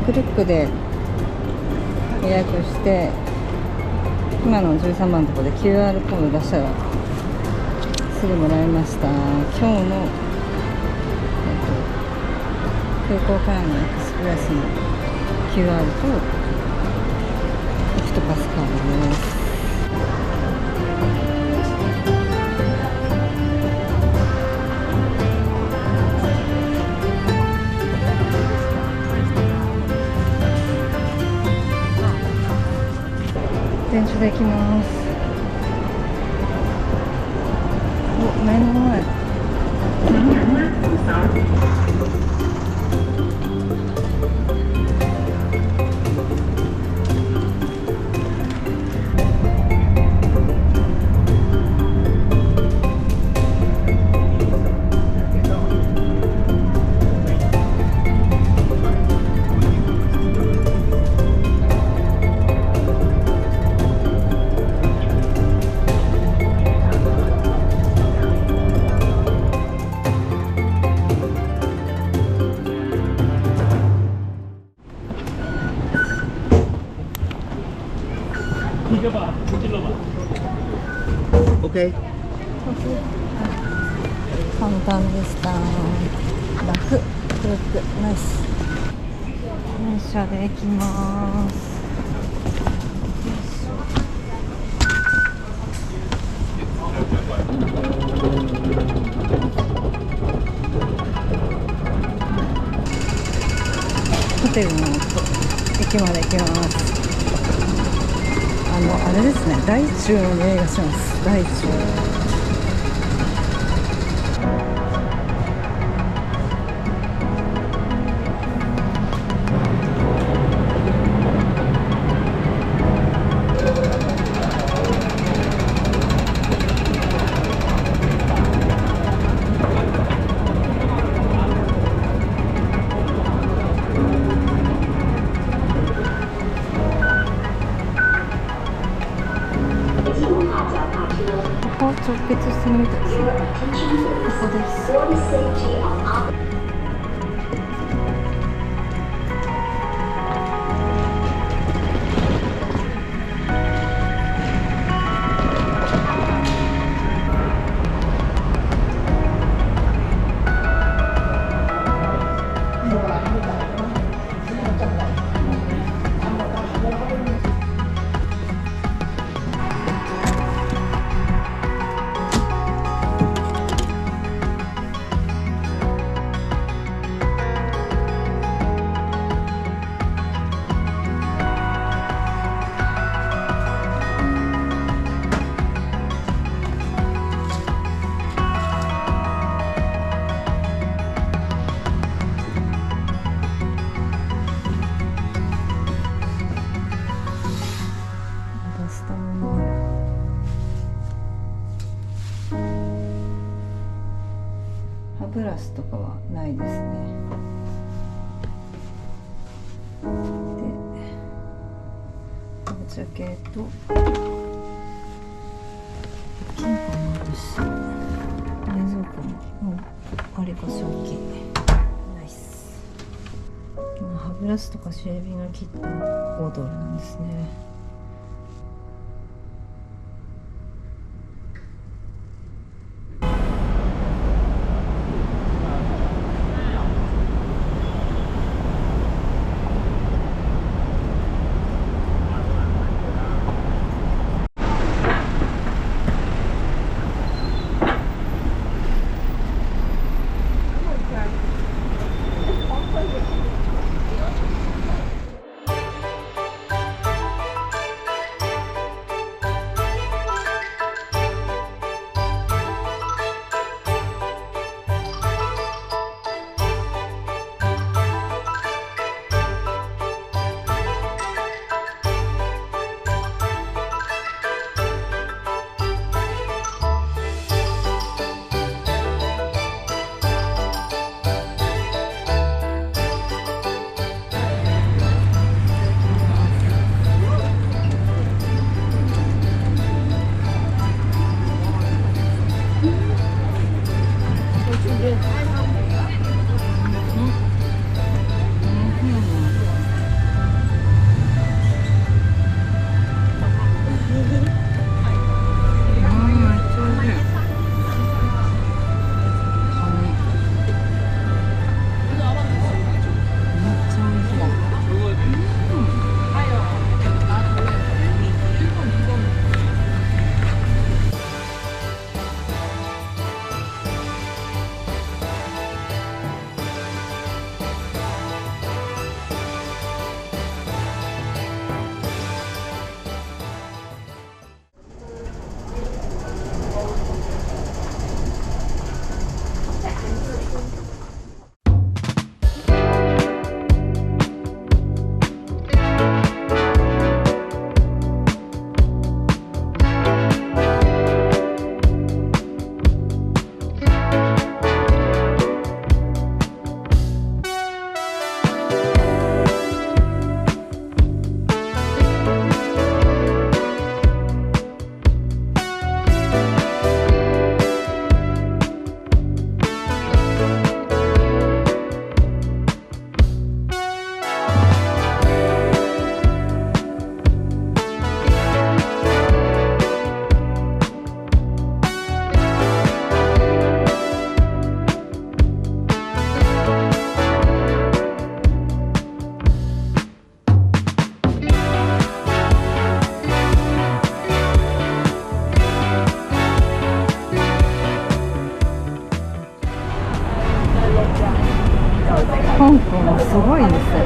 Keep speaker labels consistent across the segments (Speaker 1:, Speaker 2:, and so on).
Speaker 1: クリックで予約して今の13番のところで QR コード出したらすぐもらいました。今日の、空港からのエクスプレスの QR とオクトパスカードです。電車で行きます。お、目の前。
Speaker 2: OK。
Speaker 1: 簡単でした。楽、クルック、ナイス。電車で行きます。ホテルの駅まで行きます。あれですね、大中の匂いがします。大中。ここ直結してみたいですね。ここです。歯ブラシとかはないですね。で、ジャケット、キンパもあるし、冷蔵庫もありかし大きい。ナイス。歯ブラシとかシェービングキット5ドルなんですね。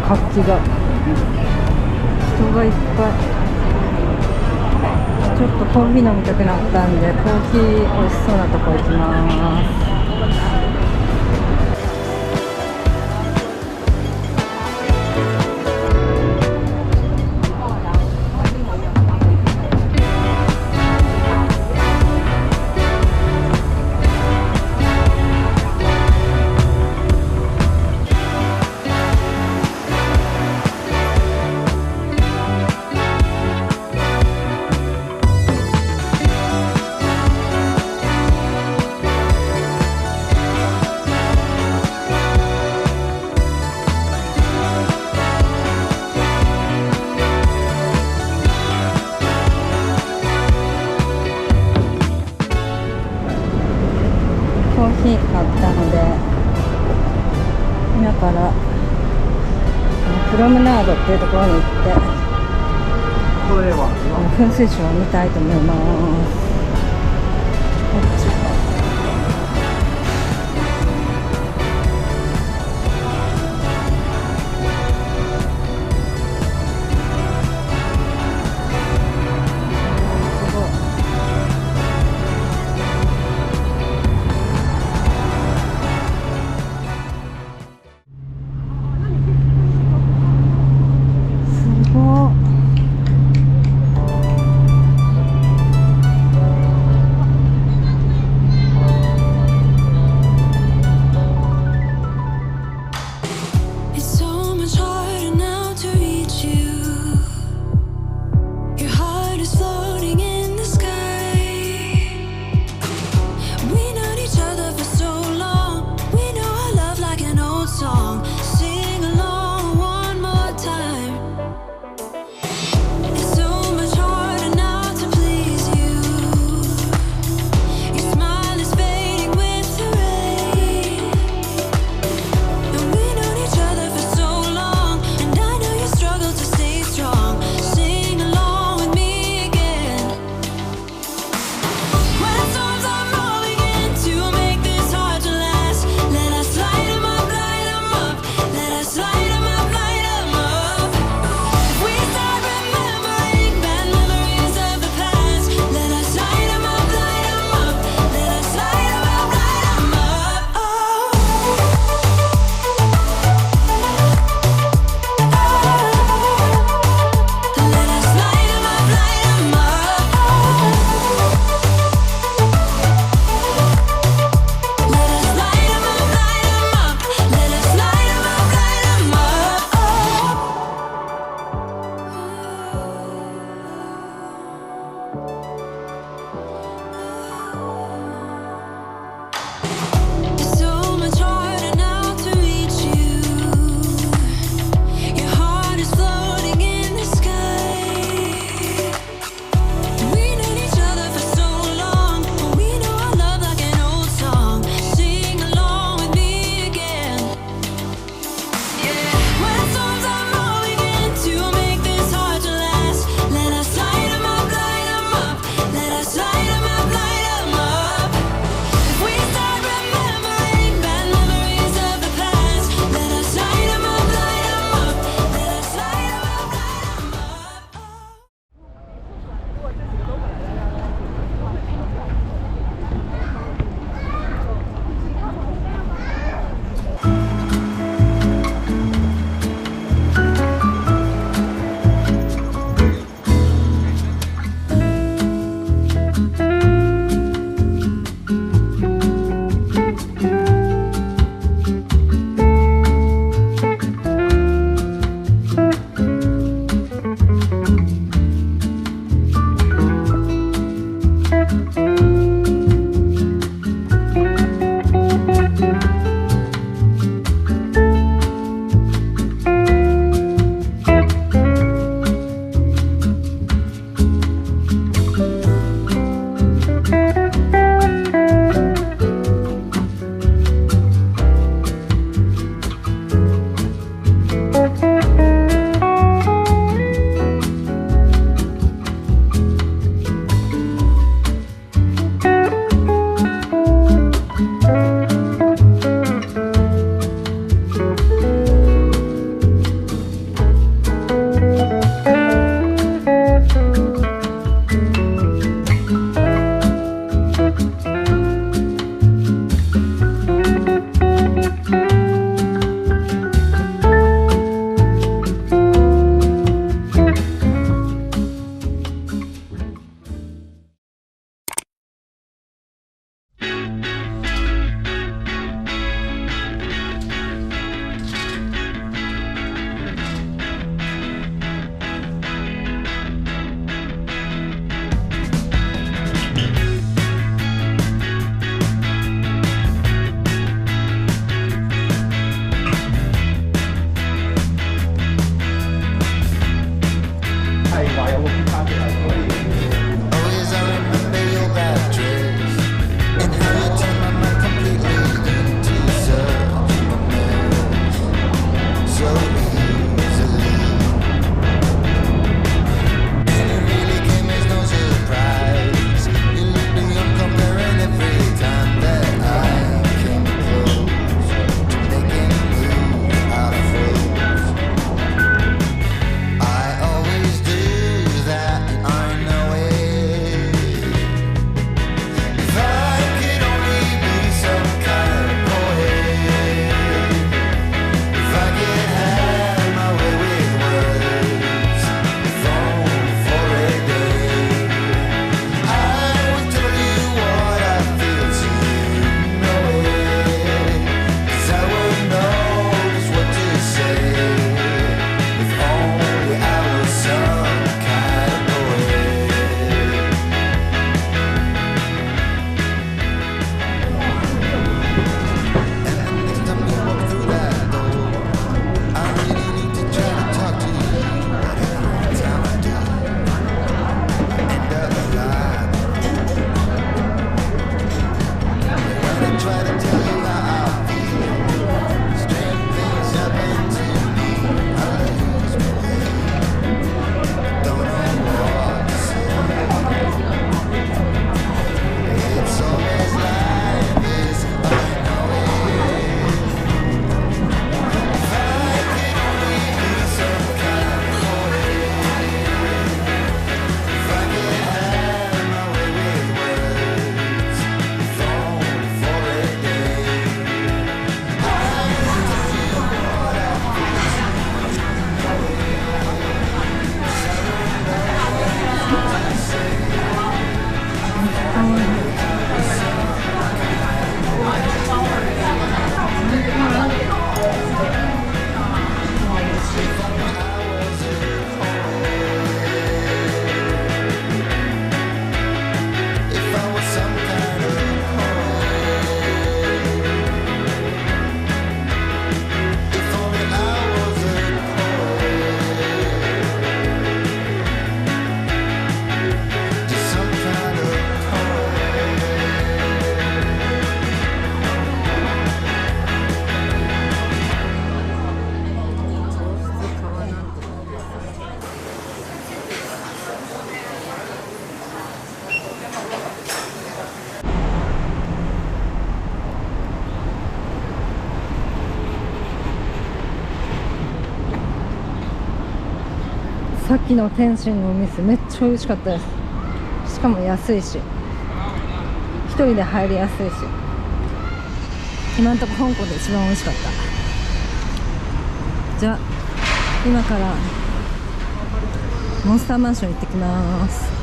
Speaker 1: 活気が、人がいっぱい。ちょっとコーヒー飲みたくなったんで、コーヒー美味しそうなとこ行きます。コーヒー買ったので、今からプロムナードっていうところに行って噴水ショーを見たいと思います。こっちさっきの天津のお店めっちゃ美味しかったです。しかも安いし、一人で入りやすいし、今んとこ香港で一番美味しかった。じゃあ今からモンスターマンション行ってきます。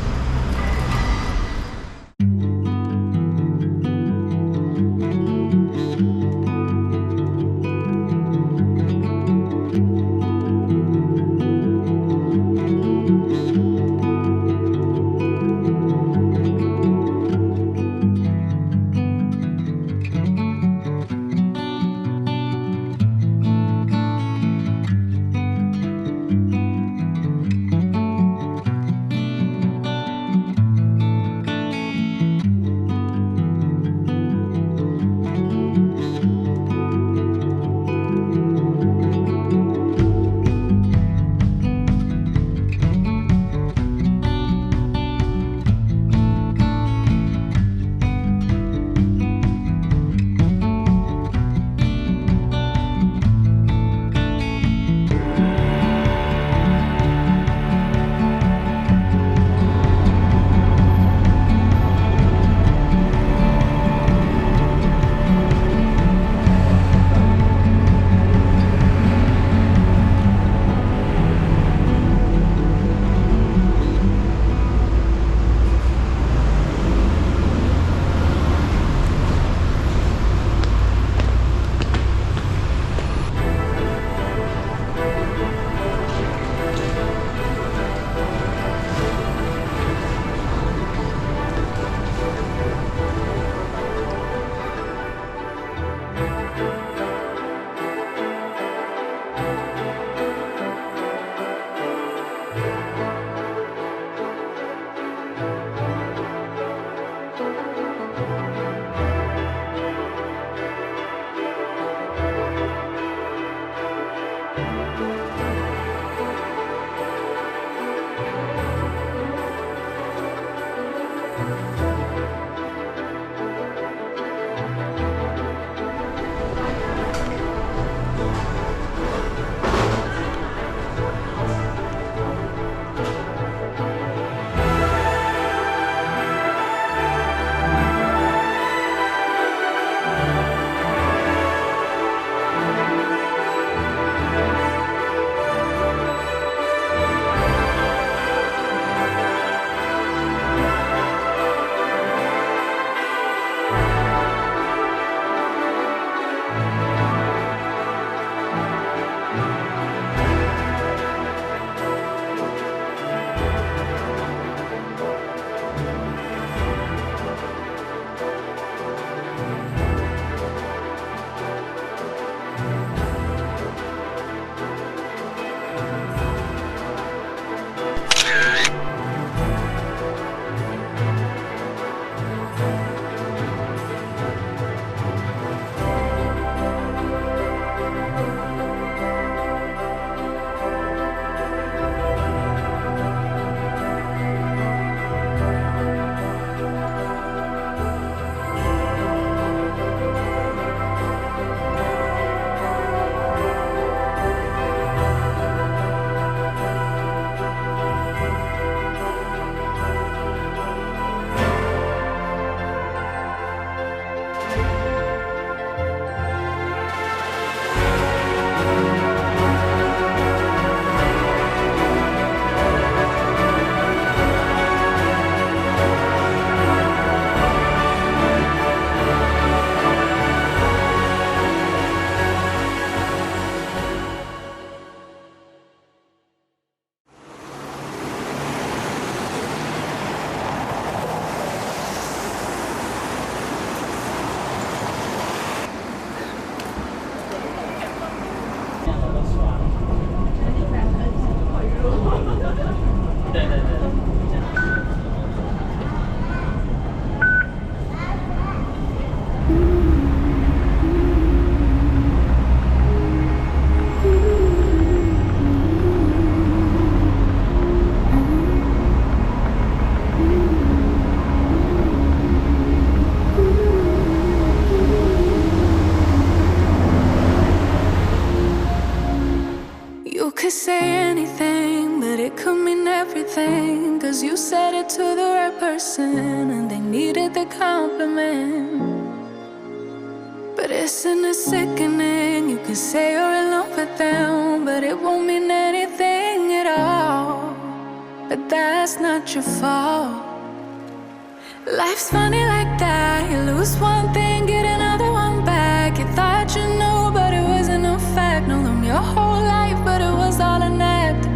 Speaker 2: You could say anything but it could mean everything. Cause you said it to the right person and they needed the compliment. But isn't it sickening? You can say you're in love with them, but it won't mean anything at all. But that's not your fault. Life's funny like that. You lose one thing, get another one back. You thought you knew, but it wasn't a fact. Known them your whole life, but it was all an act.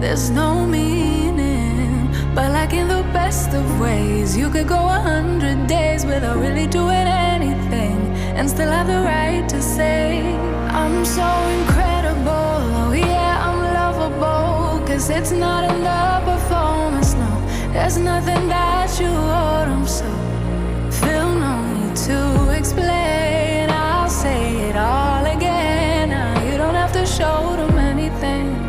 Speaker 2: There's no meaning, but like in the best of ways, you could go 100 days without really doing anything and still have the right to say, I'm so incredible, oh yeah, I'm lovable. Cause it's not in the performance, no, there's nothing that you hold. I'm so feel no need to explain. I'll say it all again. Now you don't have to show them anything.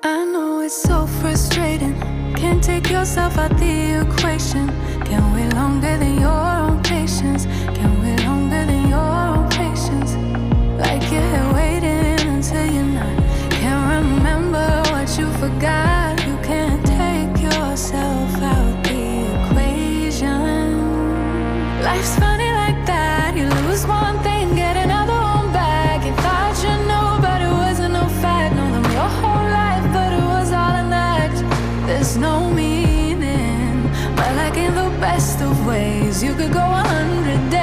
Speaker 2: I know it's so frustrating. Can't take yourself out the equation. Can't wait longer than your own patience. Can't wait longer than your own patience. Like you're here waiting until you're not. Can't remember what you forgot. You can't take yourself out the equation. Life's funny like that. You lose one thing, get another one back. You thought you knew, but it wasn't no fact. Know them your whole life, but it was all an act. There's no meaning, but like in the best of ways, you could go 100 days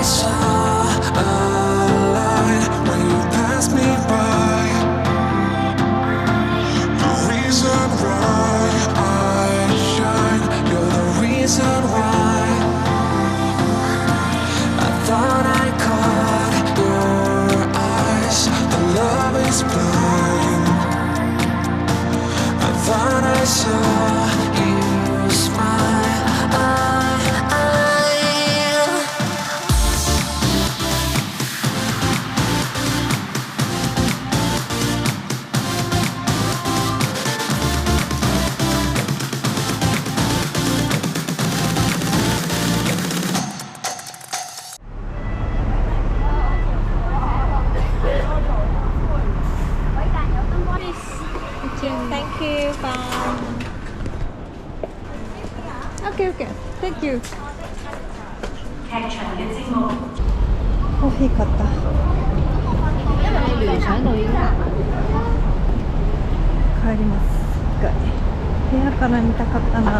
Speaker 3: saw a light when you passed me by. The reason why I shine, you're the reason why. I thought I caught your eyes, the love is blind. I thought I saw you smile.
Speaker 1: Thank you. Bye. Okay, okay. Thank you. コーヒー買った。帰ります。一回部屋から見たかったな。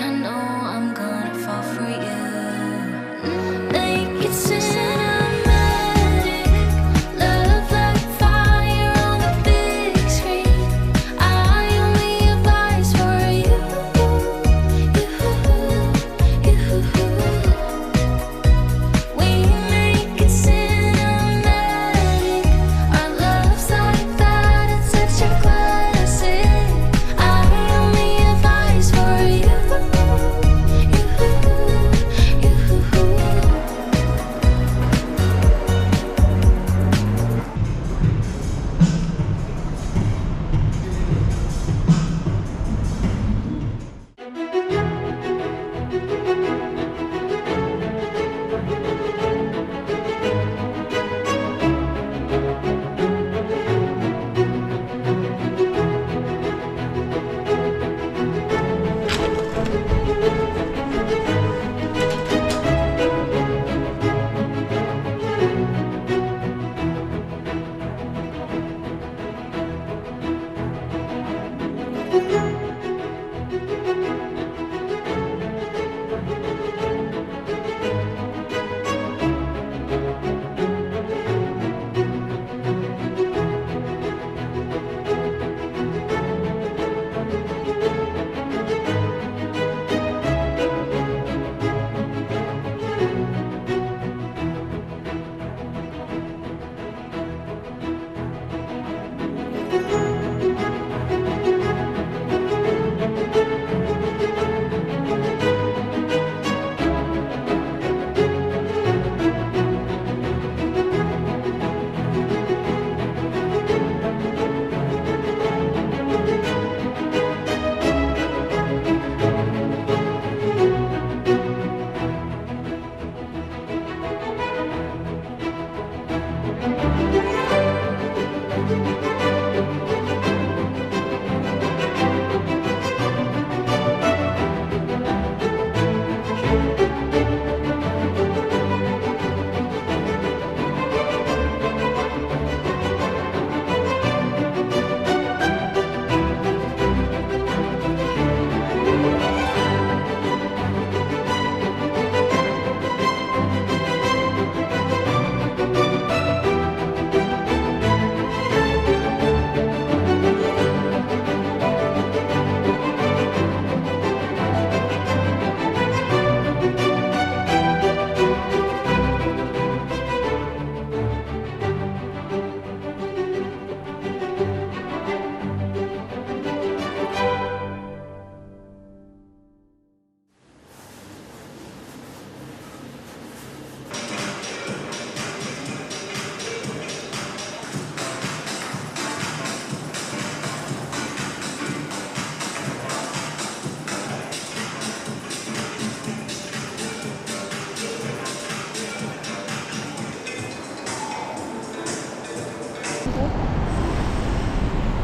Speaker 2: I know I'm gonna fall for you. Make it cinematic, love like fire on the big screen. I only have eyes for you, We make it cinematic. Our love's like that, it's such a classic. I only have eyes for you,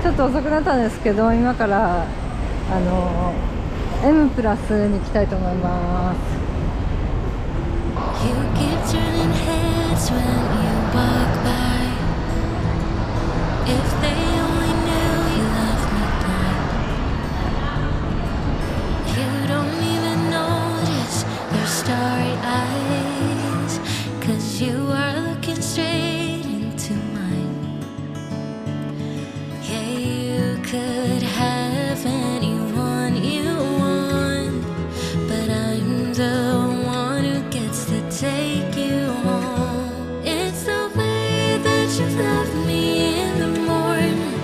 Speaker 1: ちょっと遅くなったんですけど、今からM プラスに行きたいと思います。
Speaker 2: You keep turning heads when you walk by. If they only knew you left me blind. You don't even notice their starry eyes, 'cause you are looking straight into mine. Yeah, you could have anyone you want, but I'm the one who gets to take you home. It's the way that you love me in the morning,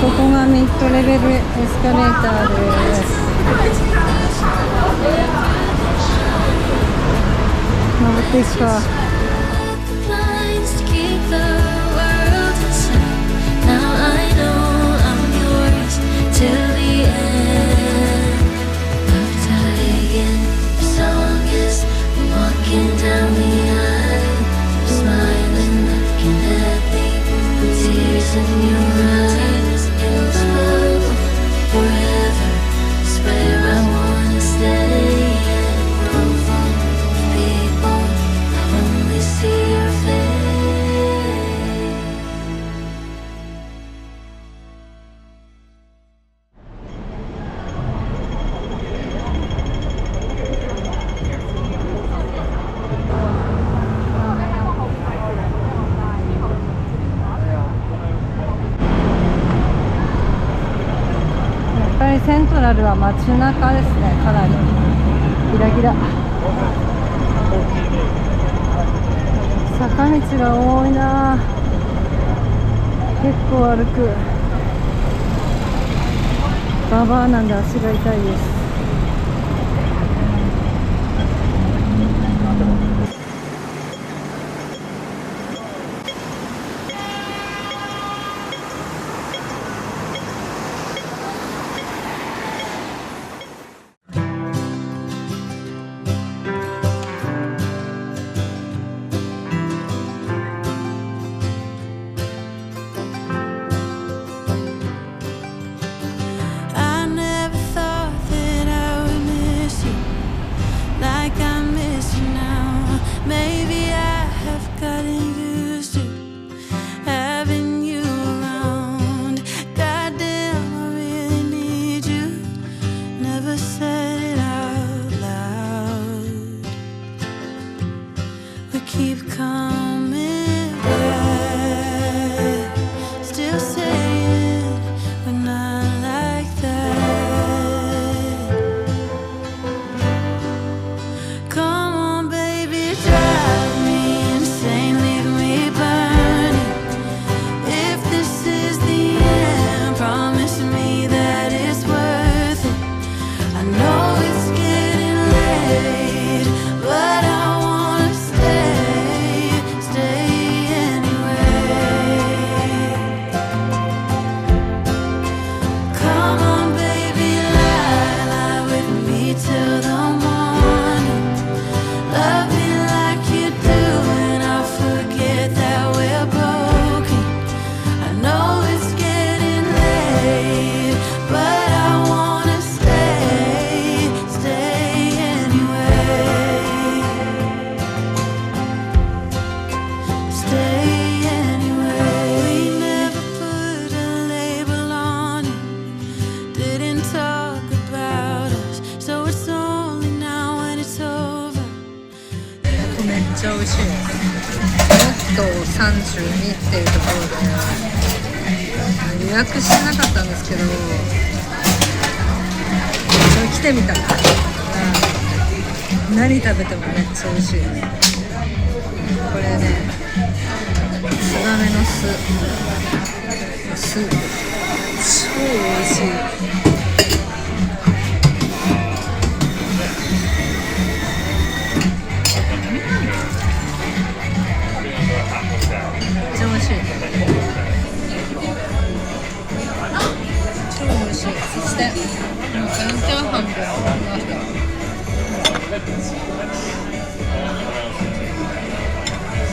Speaker 1: ここがミッドレベルエスカレーターです。登っていくか。セントラルは街中ですね。かなりギラギラ、坂道が多いな。結構歩く。ババアなんで足が痛いです。ちゃ美味しい。モットー32っていうところで予約してなかったんですけど、来てみたら、何食べてもめっちゃ美味しい。これね、ツバメの巣超美味しい。そしてカレーチャーハンもありました。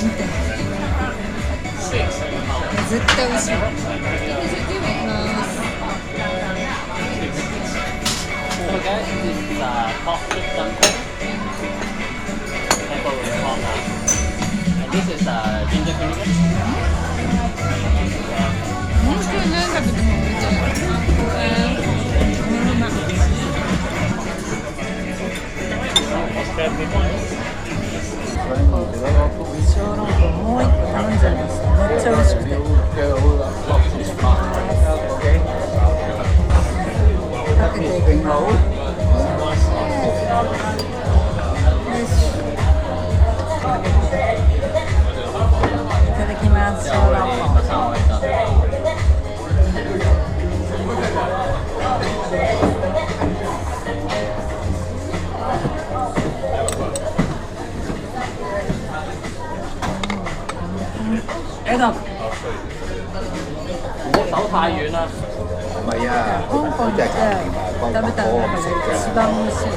Speaker 1: 見て、絶対美味しい。いただきます。本当に何食べてもめっちゃ美味しい。小籠包もう一個頼んじゃいました。めっちゃ美味しくて。かけていきます。いただきます。小籠包。
Speaker 4: 喺度。唔好走太遠啦。
Speaker 5: 唔係啊，
Speaker 1: 香港
Speaker 5: 真係搞掂啊，光
Speaker 1: 食べた中で一番美味しい。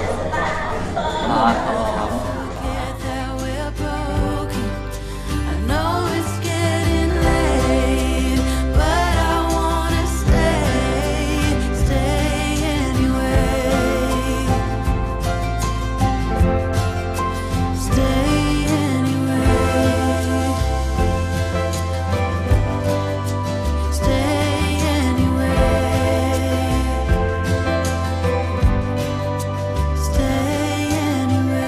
Speaker 4: 啊。
Speaker 2: That we're broken. I know it's getting late, but I wanna stay, stay anyway. Stay anyway. Stay anyway. Stay anyway.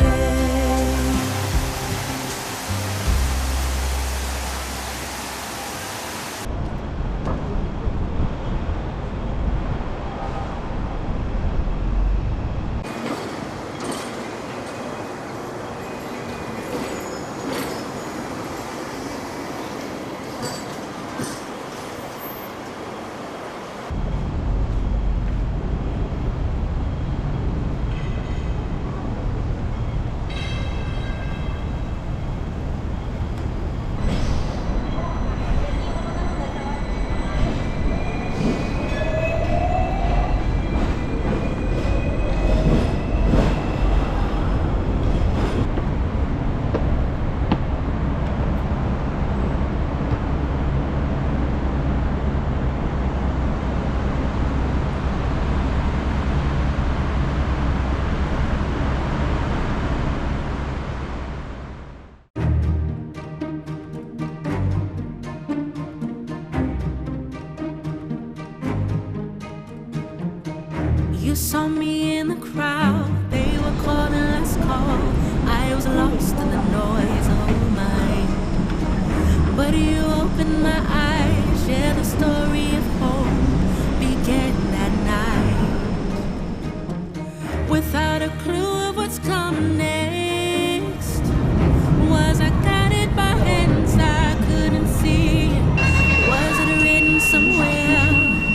Speaker 2: You saw me in the crowd, they were calling last call. I was lost in the noise of mine. But you opened my eyes, yeah, the story of hope began that night. Without a clue of what's coming next, was I guided by hands I couldn't see? Was it written somewhere,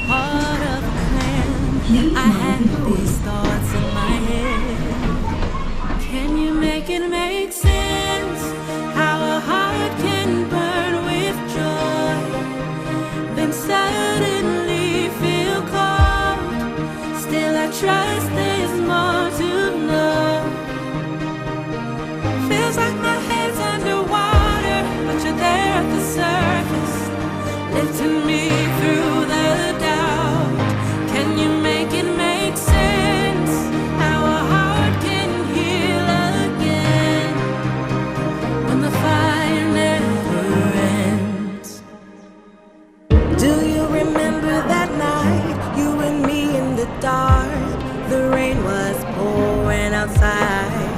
Speaker 2: part of a plan? I had these thoughts in my head. Can you make it make sense? How a heart can burn with joy, then suddenly feel cold. Still I trust there's more to know. Feels like my head's underwater, but you're there at the surface, lifting me through the doubt. Can you make it make sense? How a heart can heal again when the fire never ends. Do you remember that night, you and me in the dark? The rain was pouring outside.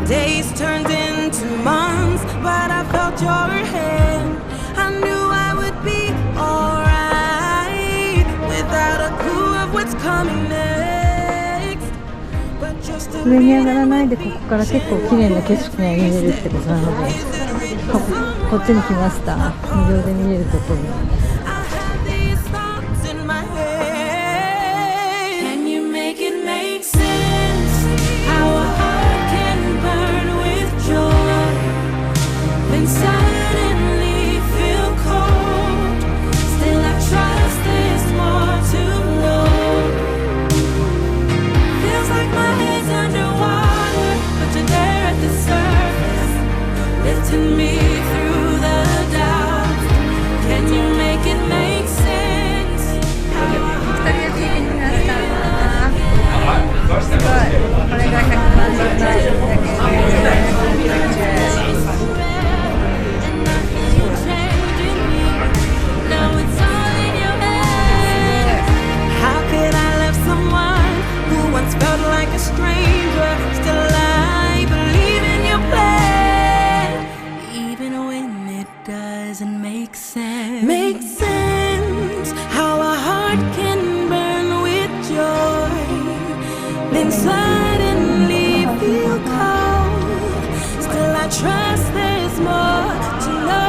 Speaker 2: Days turned into months, but I felt your hand. I knew I would be alright without a clue of what's coming next. But just to
Speaker 1: 上に上がらないでここから結構綺麗な景色が見れるってことなので、こっちに来ました。無料で見れるところに。
Speaker 2: I had these thoughts in my head. Can you make it make sense? How a heart can burn with joy, then suddenly feel cold. Still I trust there's more to know. Feels like my head's underwater, but you're there at the surface, lifting me through the doubt. Can you make it make sense? How a heart can now it's all in your head. How could I love someone who once felt like a stranger? Still I believe in your plan, even when it doesn't make sense. Make sense. How a heart can burn with joy, then suddenly feel cold. Still I trust there's more to know.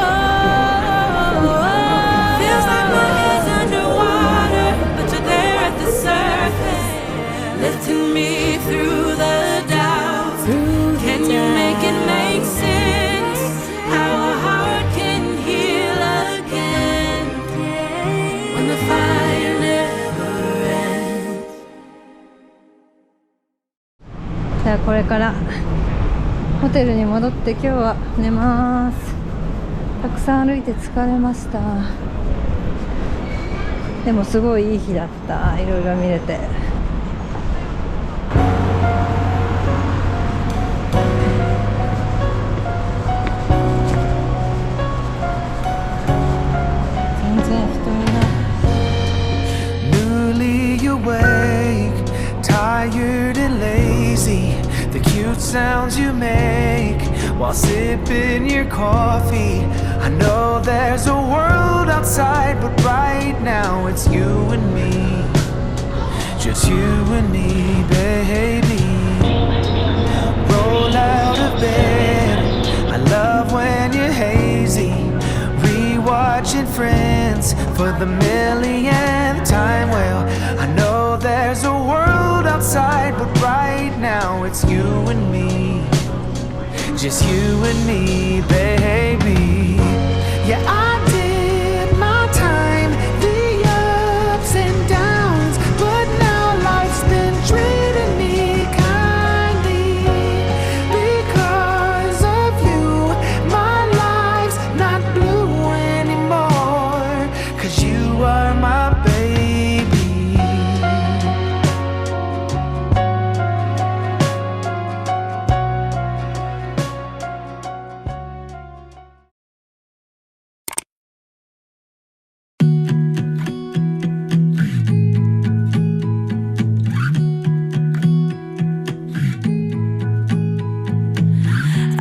Speaker 2: Feels like my head's underwater, but you're there at the surface, lifting me through the doubt. Can you make it make sense? How a heart can heal
Speaker 1: これからホテルに戻って今日は寝ます。たくさん歩いて疲れました。でもすごいいい日だった。いろいろ見れて。全然人いない。
Speaker 3: Newly awake, tired and lazy. The cute sounds you make while sipping your coffee. I know there's a world outside, but right now it's you and me. Just you and me, baby. Roll out of bed. I love when you're hazy. Rewatching Friends for the millionth time. Well, I know there's a world outside, but right now it's you and me. Just you and me, baby. Yeah, I did my time, the ups and downs, but now life's been treating me kindly. Because of you, my life's not blue anymore. 'Cause you are my baby.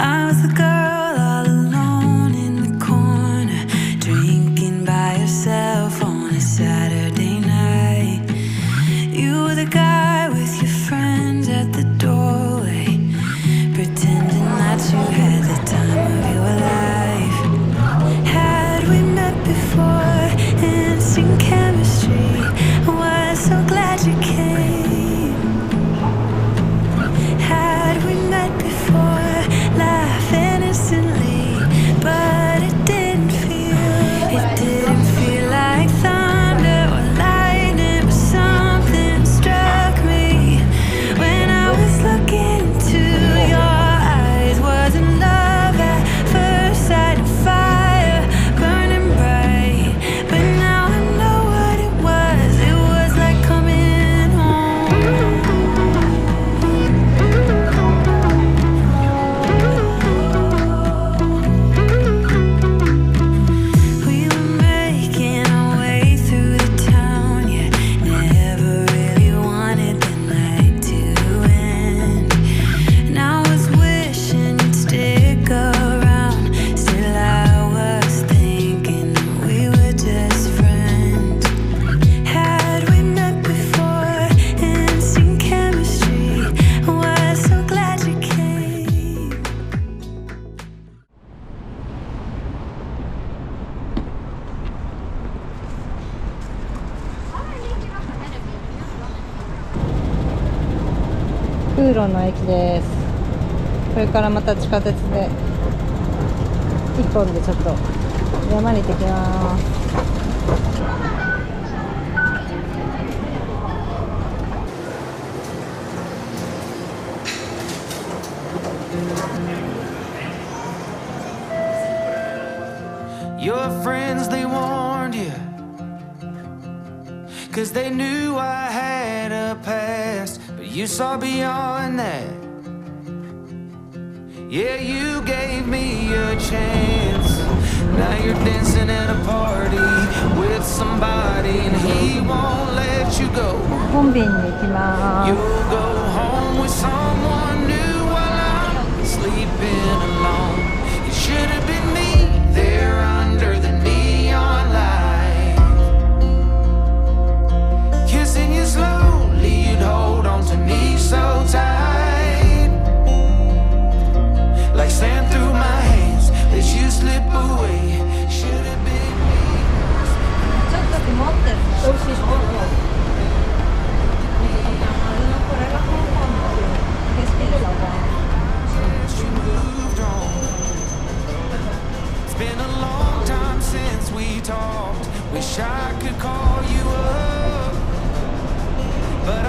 Speaker 2: I was the girl all alone in the corner, drinking by yourself on a Saturday night. You were the guy with your friends at the doorway, pretending that you had the time of your life. Had we met before, instant chemistry, I was so glad you came. Had we met before, laugh innocently, but it didn't feel like thunder or lightning, but something struck me when I was looking into your eyes. Wasn't love at first sight, of fire burning bright, but now I know what it was. It was like coming home. We were making our way through the town, yeah. Never really wanted the night to end. And I was wishing you'd stick around. Still I was thinking we were just friends. Had we met before, instant chemistry, I was so glad you came.
Speaker 1: 空路の駅です。これからまた地下鉄で一本でちょっと山に行ってきます。
Speaker 3: Your friends, they warned you, 'cause they knew I had a past, but you saw beyond that. Yeah, you gave me a chance. Now you're dancing at a party with somebody and he won't let you go.
Speaker 1: 本便に行きま
Speaker 3: You'll
Speaker 1: す。
Speaker 3: go home with someone new while I'm sleeping alone. It should have been me there under the neon light, kissing you slowly. You'd hold on to me so tight, like sand through my hands, let you slip away. Should have been me.
Speaker 1: ちょっと曇ってる。美味しい。これが香港の景色ですよね。
Speaker 3: You moved on. It's been a long time since we talked. Wish I could call you up, but I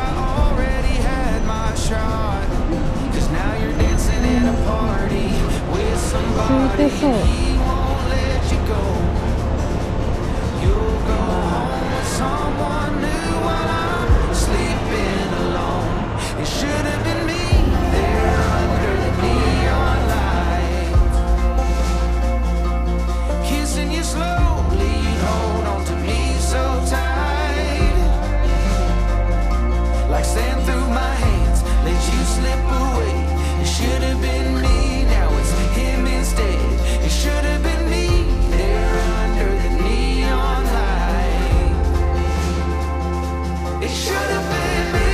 Speaker 3: already had my shot. 'Cause
Speaker 1: 空いてそう。
Speaker 3: Like sand through my hands, let you slip away. It should have been me, now it's him instead. It should have been me there under the neon light. It should have been me.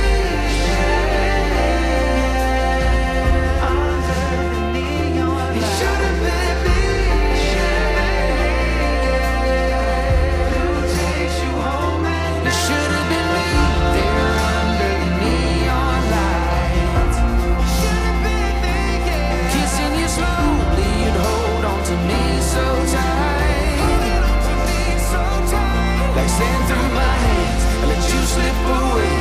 Speaker 3: Under the neon light. It should have been me. Who takes you home at night? It should have been me there under the neon light. Should have been me, yeah. Kissing you slowly, you'd hold on to me so tight. Holding on to me so tight. Like sand through my hands, I let you slip away.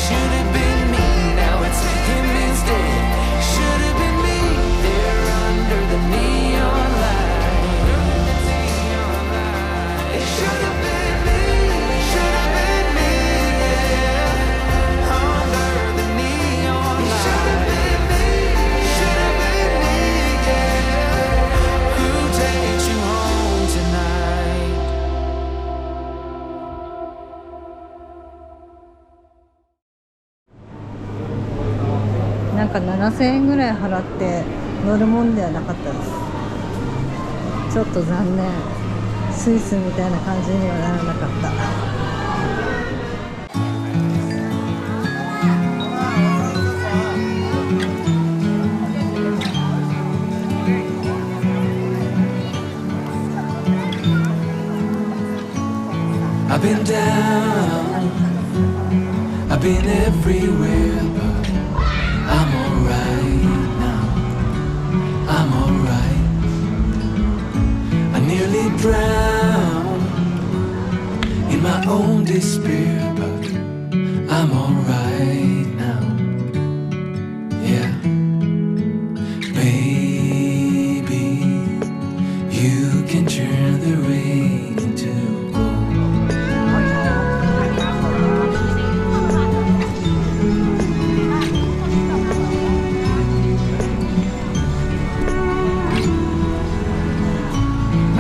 Speaker 3: Should have been me, now it's him instead. Should have been me there under the neon light. It should have been me, should have been me, yeah. Under the neon light. Should have been me, yeah. Who takes you home tonight?
Speaker 1: なんか7000円ぐらい払って乗るもんではなかったです。ちょっと残念。スイスみたいな感じにはならなかった。
Speaker 3: I've been down, I've been everywhere, but I'm alright now. I'm alright. I nearly drowned in my own despair, but I'm alright now. Yeah, baby, you can turn the rain into gold.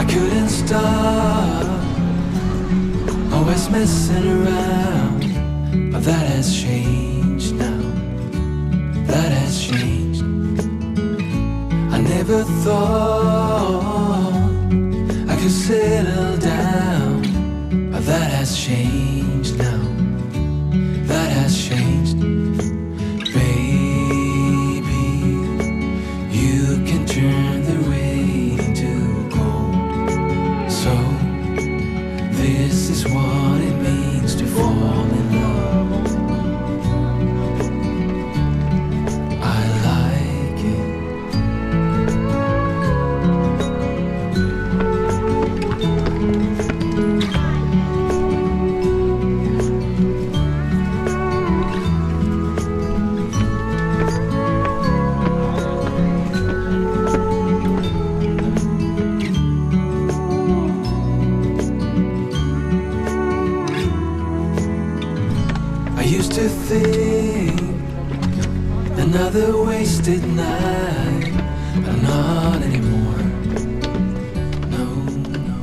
Speaker 3: Couldn't stop, always messing around, but that has changed now. That has changed. I never thought I could settle down, but that has changed now. That has changed. Baby, you can turn the rain into gold. So, this is what it means to fall in love. I like it. I used to think another wasted night, but not anymore. No, no.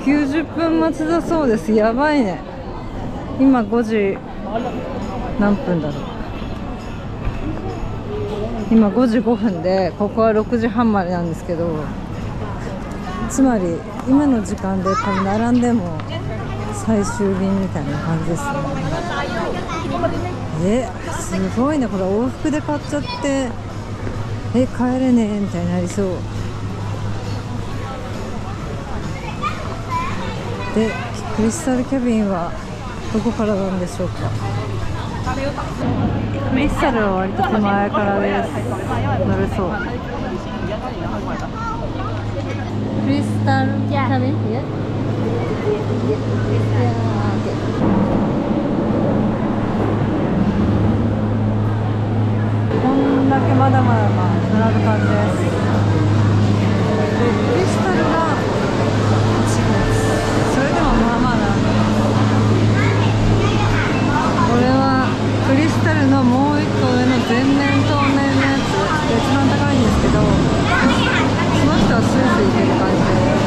Speaker 1: 90分待ちだそうです。やばいね。今5時何分だろう。今5時5分で、ここは6時半までなんですけど、つまり今の時間で多分並んでも最終便みたいな感じですね。すごいね。これ往復で買っちゃって、帰れねえみたいになりそうで、クリスタルキャビンはどこからなんでしょうか。クリスタルは割と手前からです。乗れそう。クリスタルキャビン、こんだけまだまだ並ぶ感じです。で、クリスタルがそれでもまあまあなんだ。これはクリスタルのもう一個上の全面透明のやつが一番高いんですけど、その人はスースーいける感じです。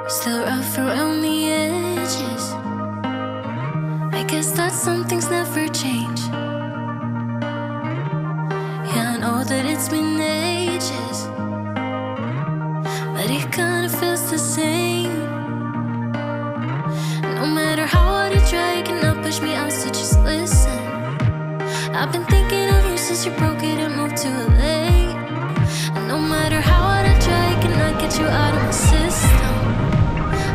Speaker 2: Still rough around the edges. I guess that some things never change. Yeah, I know that it's been ages, but it kinda feels the same. No matter how hard you try, you cannot push me out, so just listen. I've been thinking of you since you broke it and moved to LA. And no matter how hard I try, I cannot get you out of my system.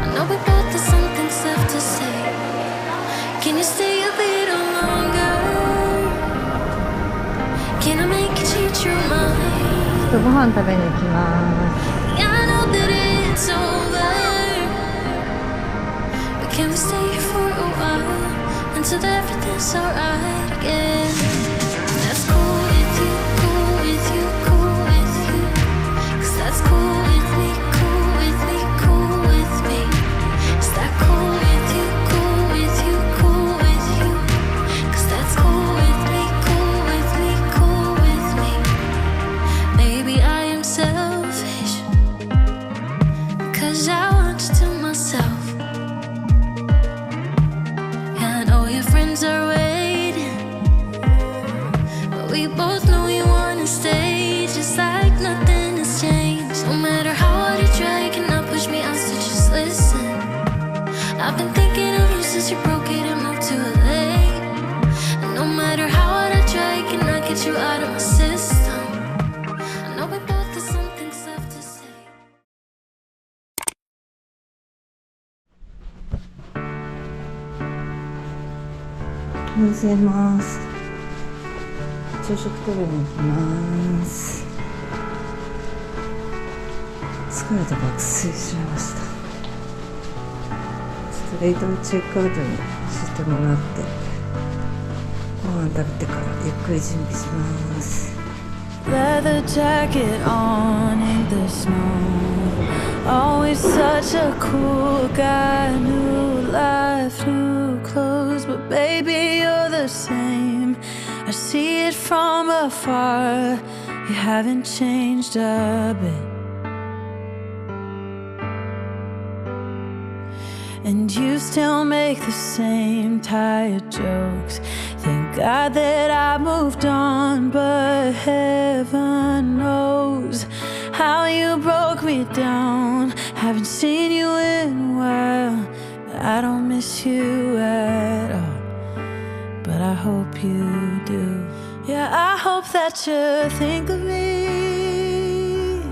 Speaker 2: I know we both have some things left to say. Can you stay a little longer? Can I make you change your mind?
Speaker 1: ご飯食べに行きます。
Speaker 2: Yeah, I know that it's over, but can we stay here for a while until everything's alright again? That's cool with you, cool with you, cool with you. 'Cause that's cool with me, cool with me, cool with me. Is that cool with you, cool with you, cool with you? 'Cause that's cool with me, cool with me, cool with me. Maybe I am selfish, 'cause I want you to myself. Yeah, I know your friends are waiting, but we both know you wanna stay, just like nothing has changed. No matter how hard you try, you cannot push me out, so just listen. I've been thinking of you since you broke it and moved to LA. And no matter how hard I try, I cannot get you out of my system. I know we both have some things left to say.
Speaker 1: おはようございます。朝食食べに行きます。疲れて爆睡しました。ちょっとレイトチェックアウトにしてもらって、ご飯食べてからゆっくり準備します。
Speaker 2: Leather jacket on in the snow. Always such a cool guy. New life, new clothes, but baby you're the same. I see it from afar. You haven't changed a bit. And you still make the same tired jokes. Thank God that I moved on, but heaven knows how you broke me down. Haven't seen you in a while. I don't miss you at all, but I hope you do. Yeah, I hope that you think of me.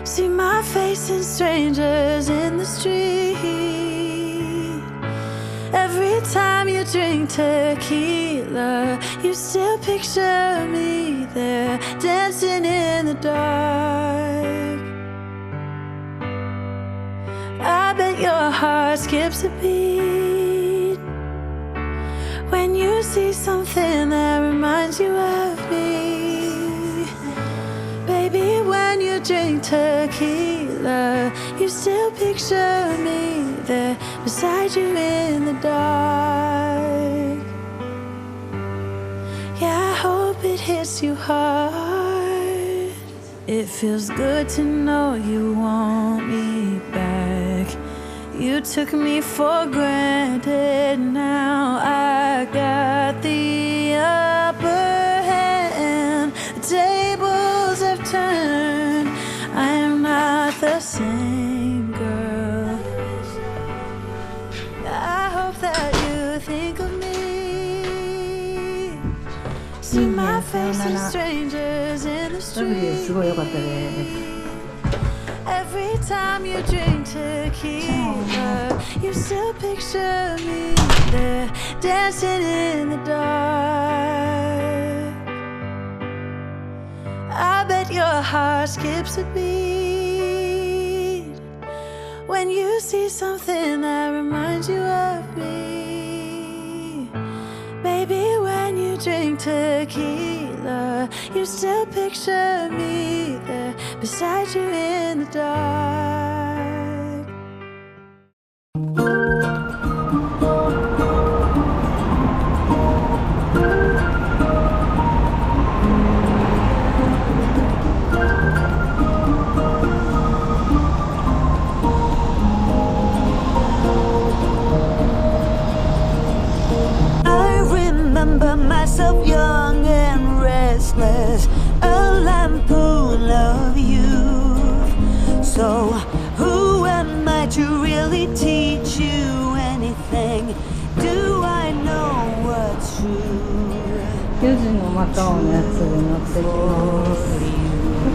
Speaker 2: See my face in strangers in the street. Every time you drink tequila, you still picture me there, dancing in the dark. I bet your heart skips a beat when you see something that reminds you of me. Baby, when you drink tequila, you still picture me there beside you in the dark. Yeah, I hope it hits you hard. It feels good to know you want me back. You took me for granted, now I got the upper hand. The tables have turned, I am not the same girl. I hope that you think of me. See my face to strangers in the
Speaker 1: W すごい良かった
Speaker 2: street.
Speaker 1: です。
Speaker 2: Every time you drink tequila, you still picture me there, dancing in the dark. I bet your heart skips a beat when you see something that reminds you of me. Baby, when you drink tequila, you still picture me there beside you in the dark. I remember myself young and restless, a lampoon of youth. So who am I to really teach you anything? Do I know what's true?
Speaker 1: 4時のマカオのやつに乗ってきます。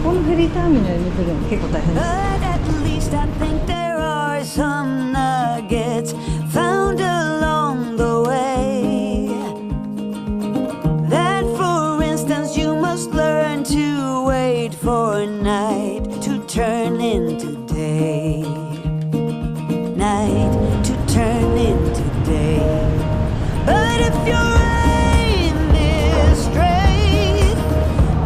Speaker 1: このフェリーターミナルに来るの結構大変です。
Speaker 2: But at least I think there are some nuggets found along the way. That, for instance, you must learn to wait for night to turn into day. Night to turn into day. But if your aim is straight,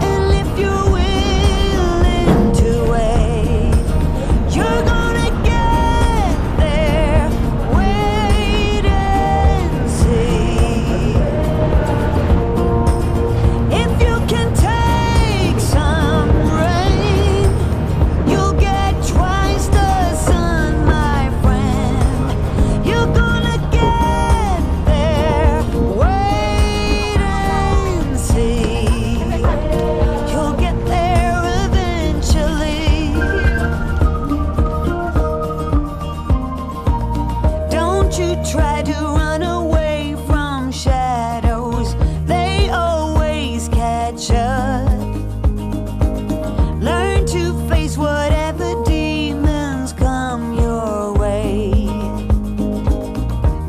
Speaker 2: and if you're willing to wait, you're gonna get there. Wait and see. If you can take some rain, you'll get twice the sun, my friend. You're gonna get there. Wait and see. You'll get there eventually. Don't you try to run away from shadows, they always catch up. Learn to face whatever demons come your way.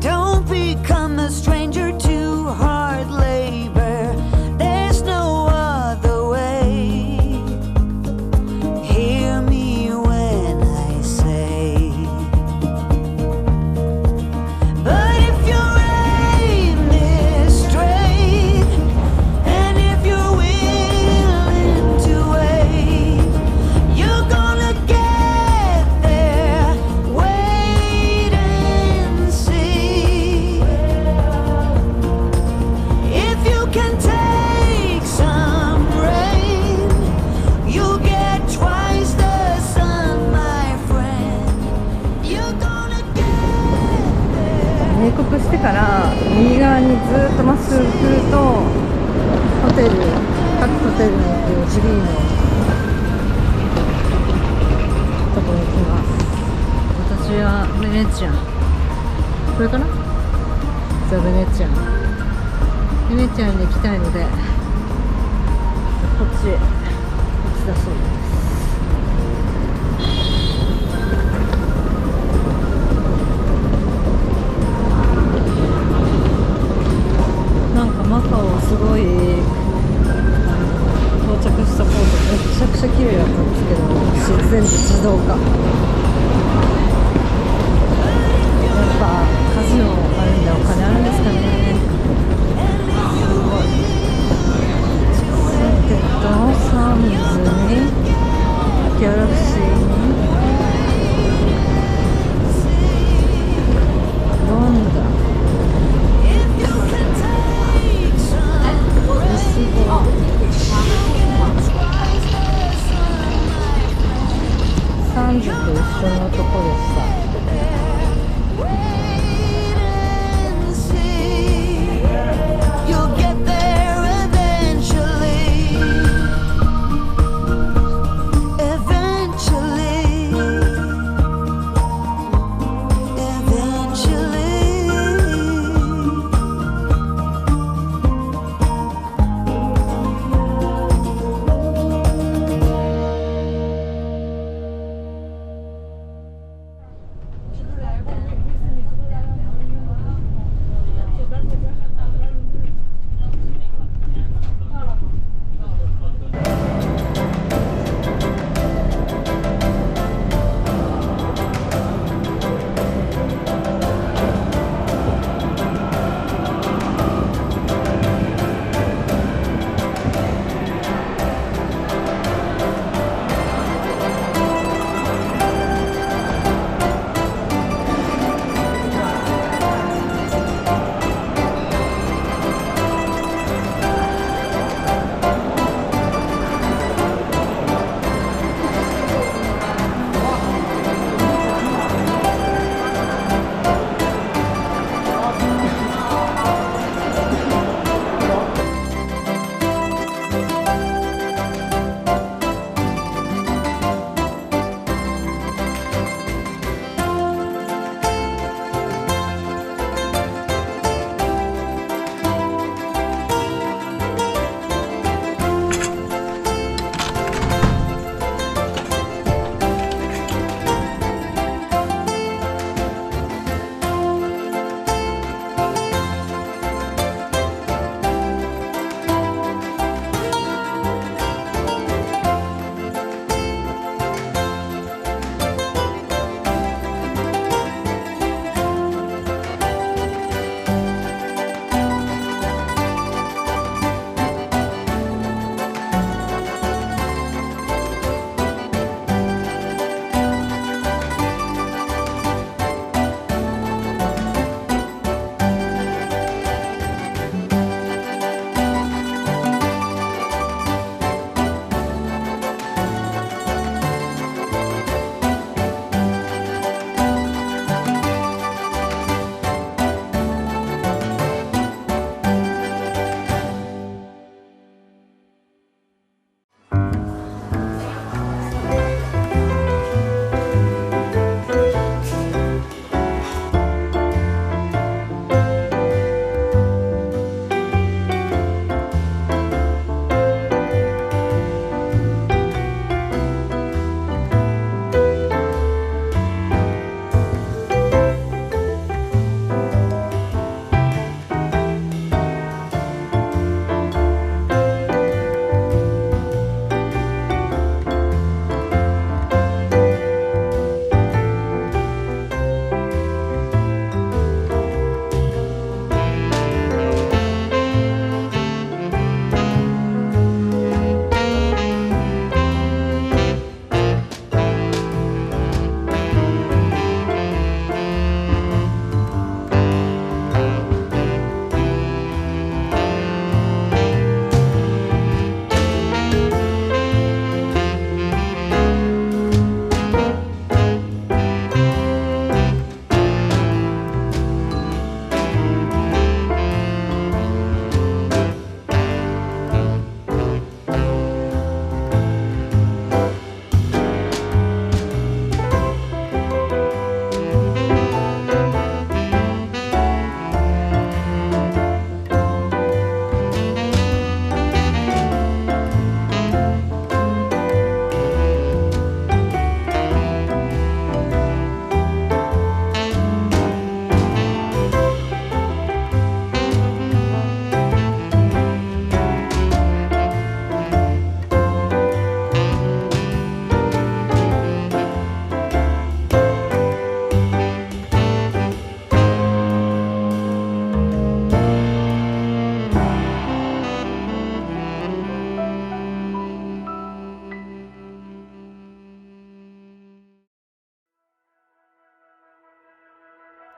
Speaker 2: Don't become a stranger to hard labor, there's no other way. Hear me when I say, but if your aim is straight, and if you're willing to wait, you're gonna get there. Wait and see. If you can take some rain, you'll get twice the sun, my friend. You're gonna get there.
Speaker 1: 入国してから右側にずっとまっすぐ来るとホテル、各ホテルに行くフリーのとこに行きます。私はベネチアン、これかな？ザ・ベネチアン。ベネチアンに行きたいのでこっちへ行きだそうです。なんかマカオすごい到着したポートめちゃくちゃ綺麗だったんですけど、全部自動化。やっぱカジノあるんでお金あるんですかね。すごい。センテッドサンズにギャラクシーにロンダン。すごい。半熟一緒のとこでさ。
Speaker 2: Wait and see. You'll get there eventually. Eventually. Eventually.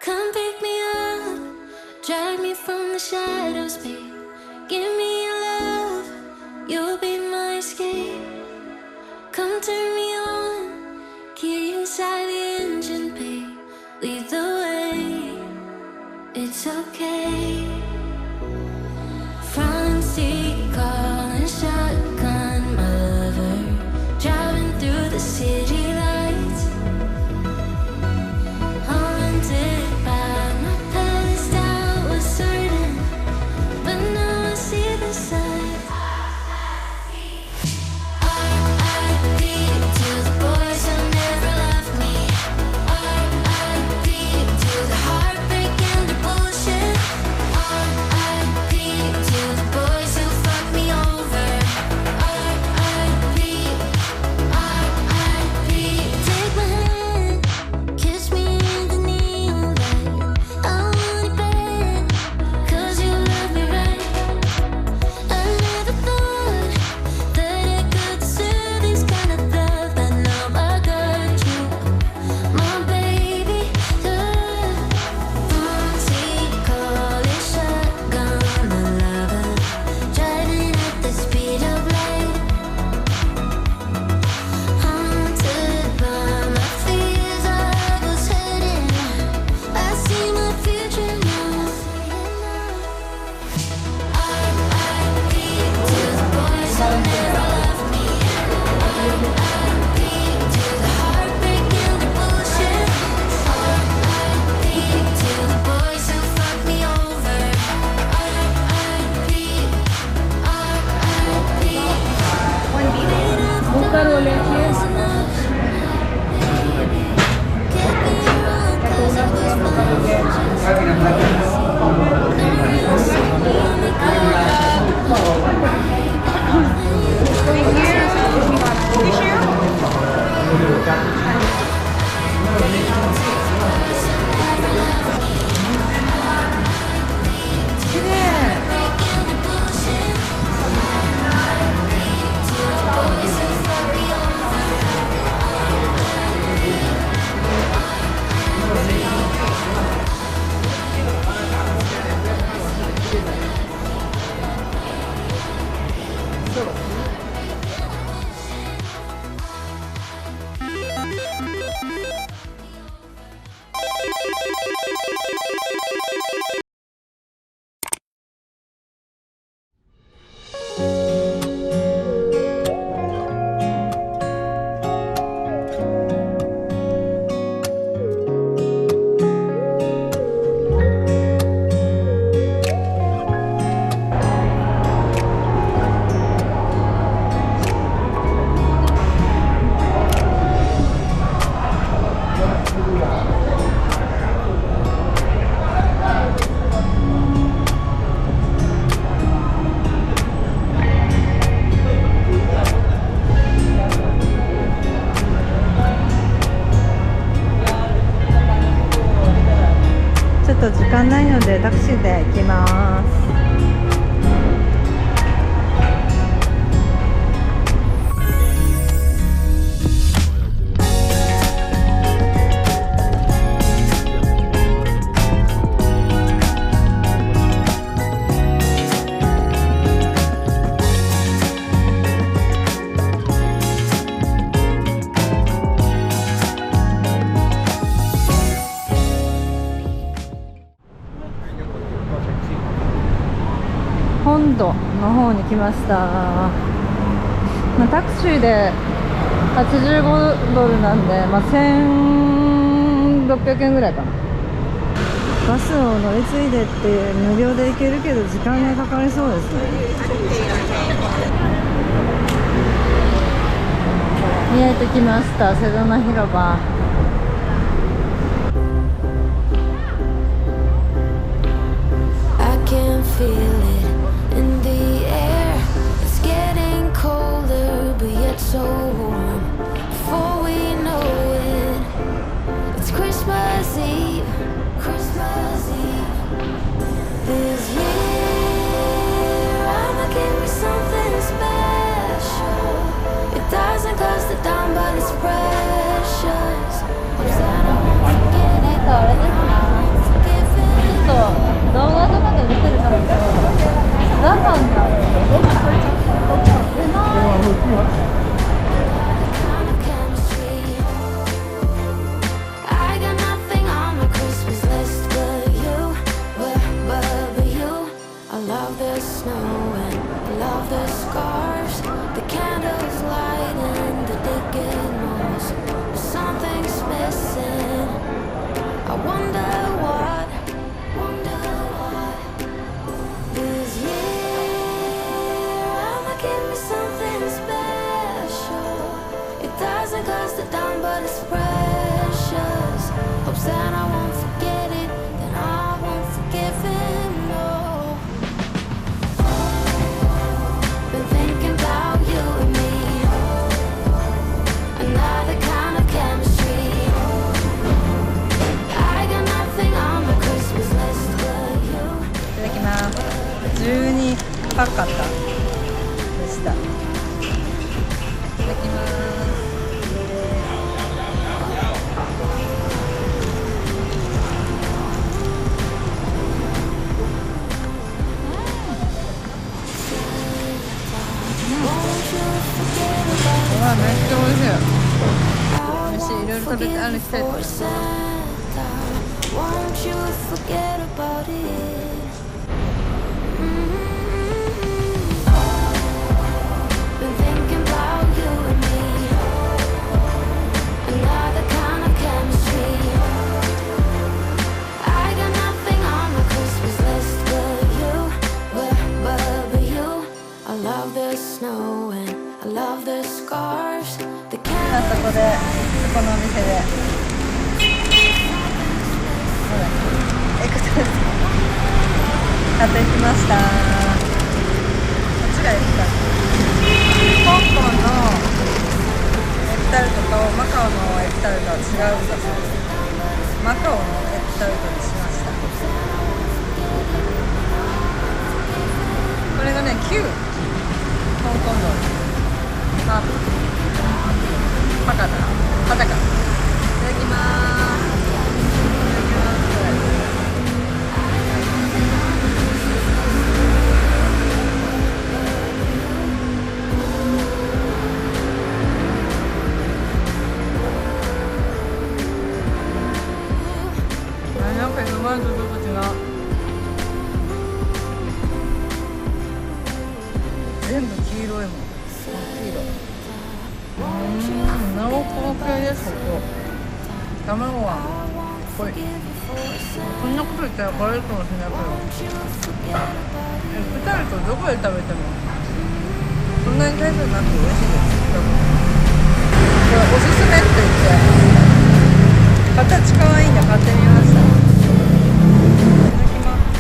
Speaker 2: Come pick me up, drag me from the shadows, babe. Give me your love, you'll be my escape. Come turn me on, keep
Speaker 1: っと時間ないのでタクシーで行きます。本土の方に来ました。タクシーで85ドルなんで、1600円ぐらいかな。バスを乗り継いでって無料で行けるけど時間がかかりそうですね。見えてきました、セドナ広場。
Speaker 2: Feel it in the air. It's getting colder, but yet so warm. Before we know it, it's Christmas Eve. Christmas Eve. This year, I'ma give me something special. It doesn't cost a dime, but it's precious. I'm sad I won't forget it.
Speaker 1: 動画とかで見てるから我慢だ。
Speaker 2: I got nothing on my Christmas list but you, but you. I love the snow and I love the scarves, the candles light and the decade moss. Something's missing. I wonder what. This year, I'ma give me something special. It doesn't cost a dime, but it's precious. Hope that I won't forget it, then I won't forgive it, no. Been thinking about you and me, another kind of chemistry. I got nothing on my Christmas list but you.
Speaker 1: いただきます。12パカタでした。いただきます。めっちゃ美味しい。美味しい。いろいろ食べて歩きたいと思います。
Speaker 2: Won't you forget about it? Been thinking about you and me, another kind of chemistry. I got nothing on my Christmas list but you, but you. I love the snow and I love the scarves, the
Speaker 1: そこで、そこのお店でエクセル買ってきました。こっちがエクタルト。香港のエクタルトとマカオのエクタルトは違うんだそうです。マカオのエクタルトにしました。これがね、9香港ドルハーフパカタパタカいただきます。なんか今までとちょっと違う。全部黄色いもん。黄色。濃厚系です。ここ卵は濃い。こんなこと言ったらバレるかもしれないけど、エクタルトどこで食べてもそんなに大差なくて美味しいです。これおすすめって言って形可愛いんで買ってみました。いただきます。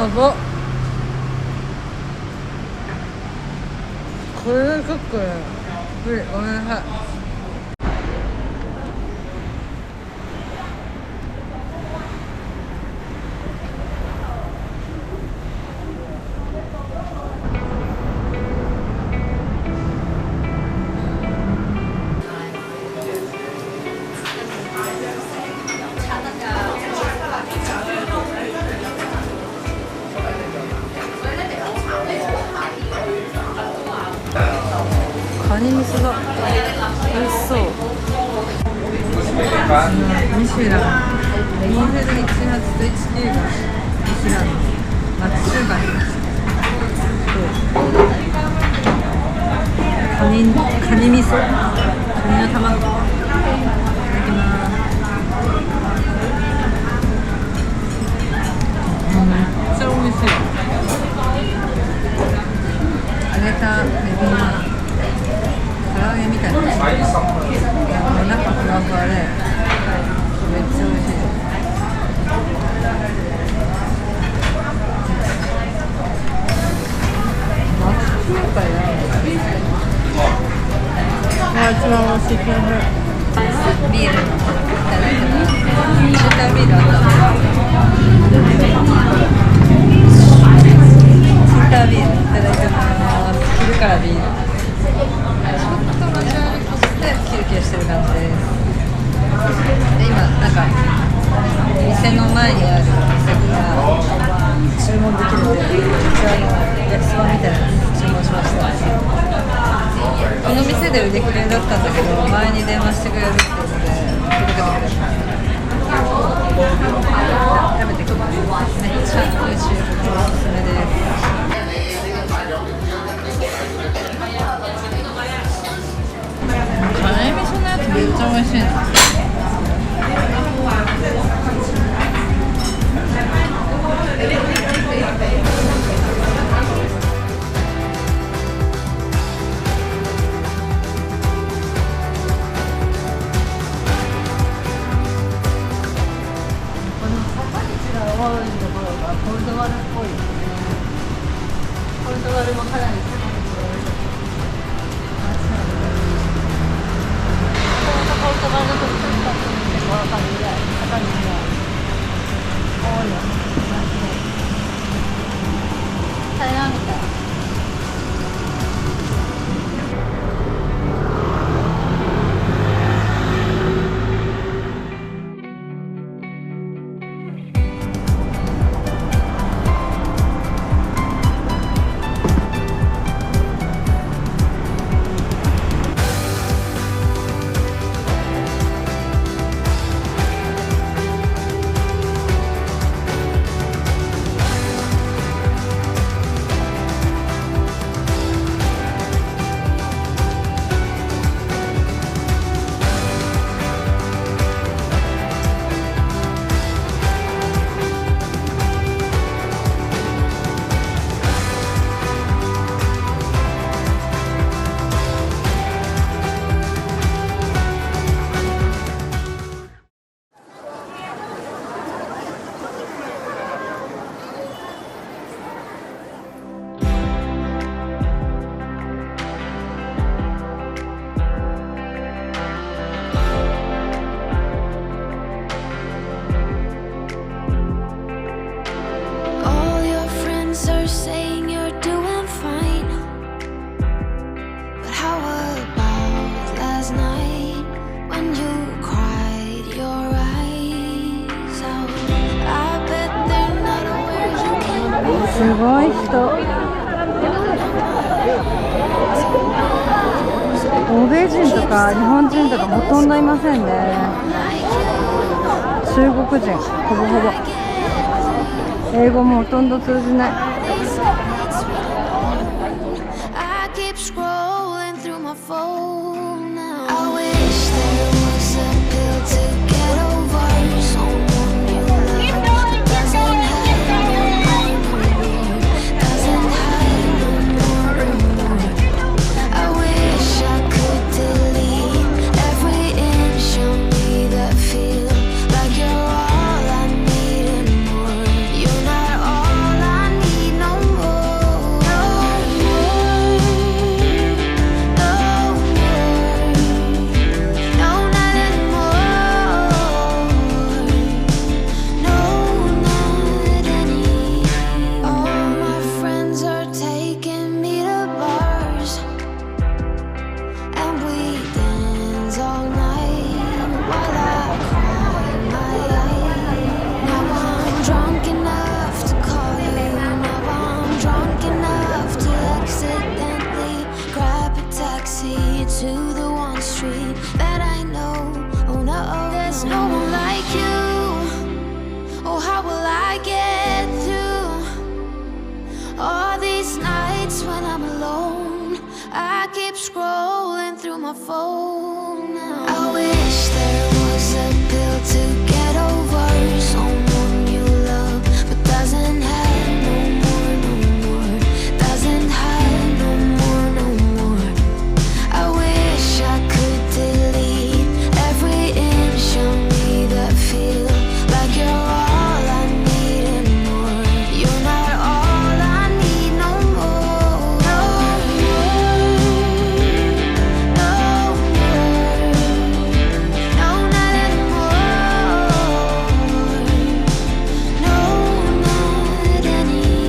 Speaker 1: やば。これ結構無理、ごめんなさい。カニ味噌だ。美味しそう。ミシュラン2018と19がミシュランの町中華にカニ味噌、カニの卵。いただきます。めっちゃ美味しい。揚げたエビが唐揚げみたいな中ふわふわでめっちゃ美味しいです。町中華や一番美味しい。ビールいただきます。冷たいビールあったチンタービールいただいてます。昼からビール休憩してる感じです。で今なんか店の前にある席が注文できるので、こちらの焼きそばみたいなの注文しました。この店で売り切れだったんだけど、前に電話してくれるっていうので届けてくれました。食べてください。めっちゃ美味しい。おすすめです。カレー味噌のやつめっちゃ美味しいな。この坂道が多いところがポルトガルっぽいですね。ポルトガルもかなり高くてポルトガルの特徴だって結構わかるぐらい坂道が多いよね。台湾みたい。すごい人。欧米人とか日本人とかほとんどいませんね。中国人ほぼほぼ。英語もほとんど通じない。
Speaker 2: All I street that I know. Oh no, there's no one like you. Oh, how will I get through all these nights when I'm alone? I keep scrolling through my phone now. I wish there was a pill to get over someone you love, but doesn't have no more, no more. Doesn't have no more, no more. I wish I could delete every inch of me that feel like you're all I need and more. You're not all I need no more. No more, no more, no, not anymore. No, not anymore.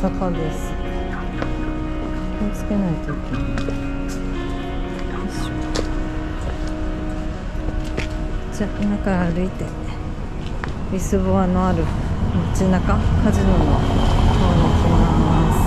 Speaker 1: 坂です。気をつけないといけない。よいしょ。じゃあ今から歩いてリスボアのある街中カジノの方に行きます。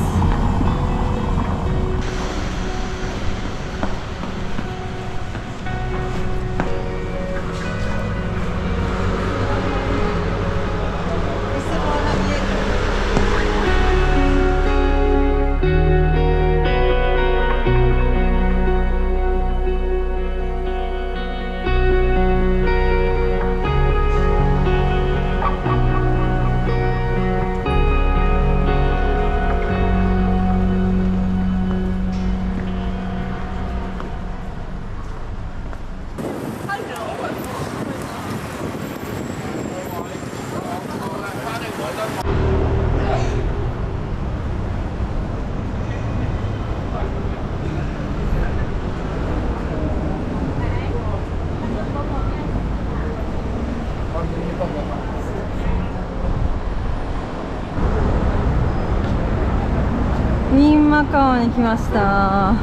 Speaker 1: ミンマカオに来ました。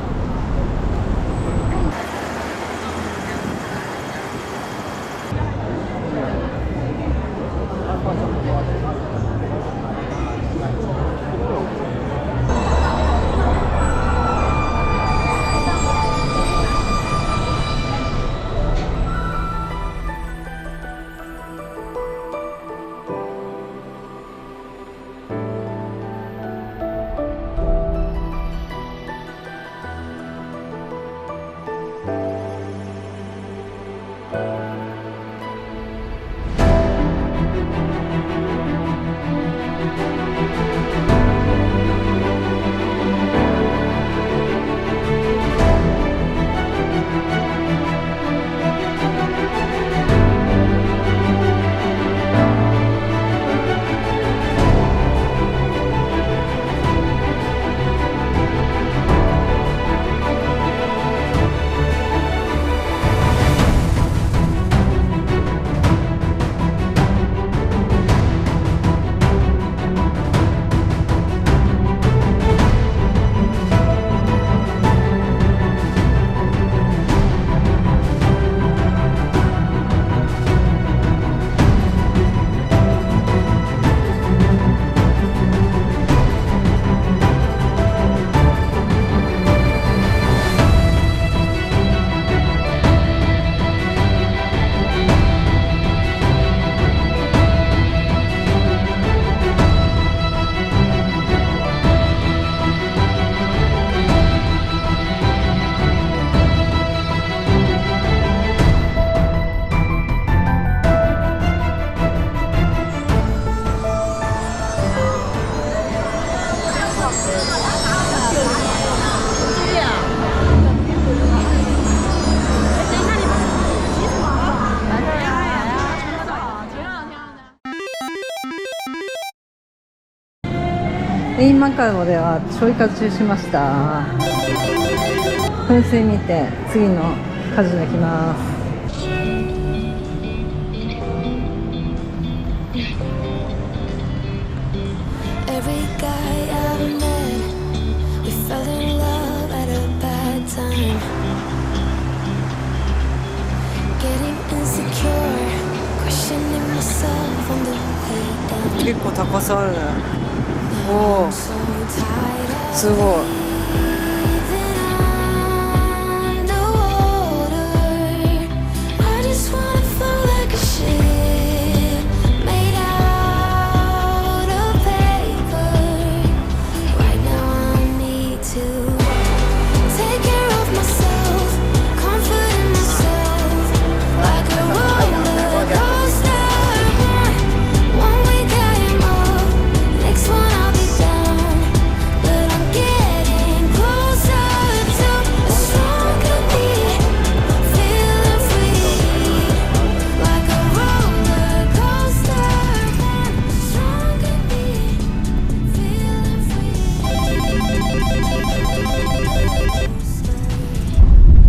Speaker 1: 山川ではちょい活中しました。噴水見て次のカジノ行きます。
Speaker 2: Every guy I met, we fell in love at a bad time. Getting insecure, questioning myself on the way down.
Speaker 1: 結構高さあるね。おお、
Speaker 2: So tired of
Speaker 1: すごい。
Speaker 2: breathing underwater. I just wanna float like a ship made out of paper. Right now I need to take care of myself, comfort in myself, like a roller coaster. One week I am up, next one I'll be down, but I'm getting closer to a stronger me, feeling free, like a roller coaster. Stronger me, feeling free.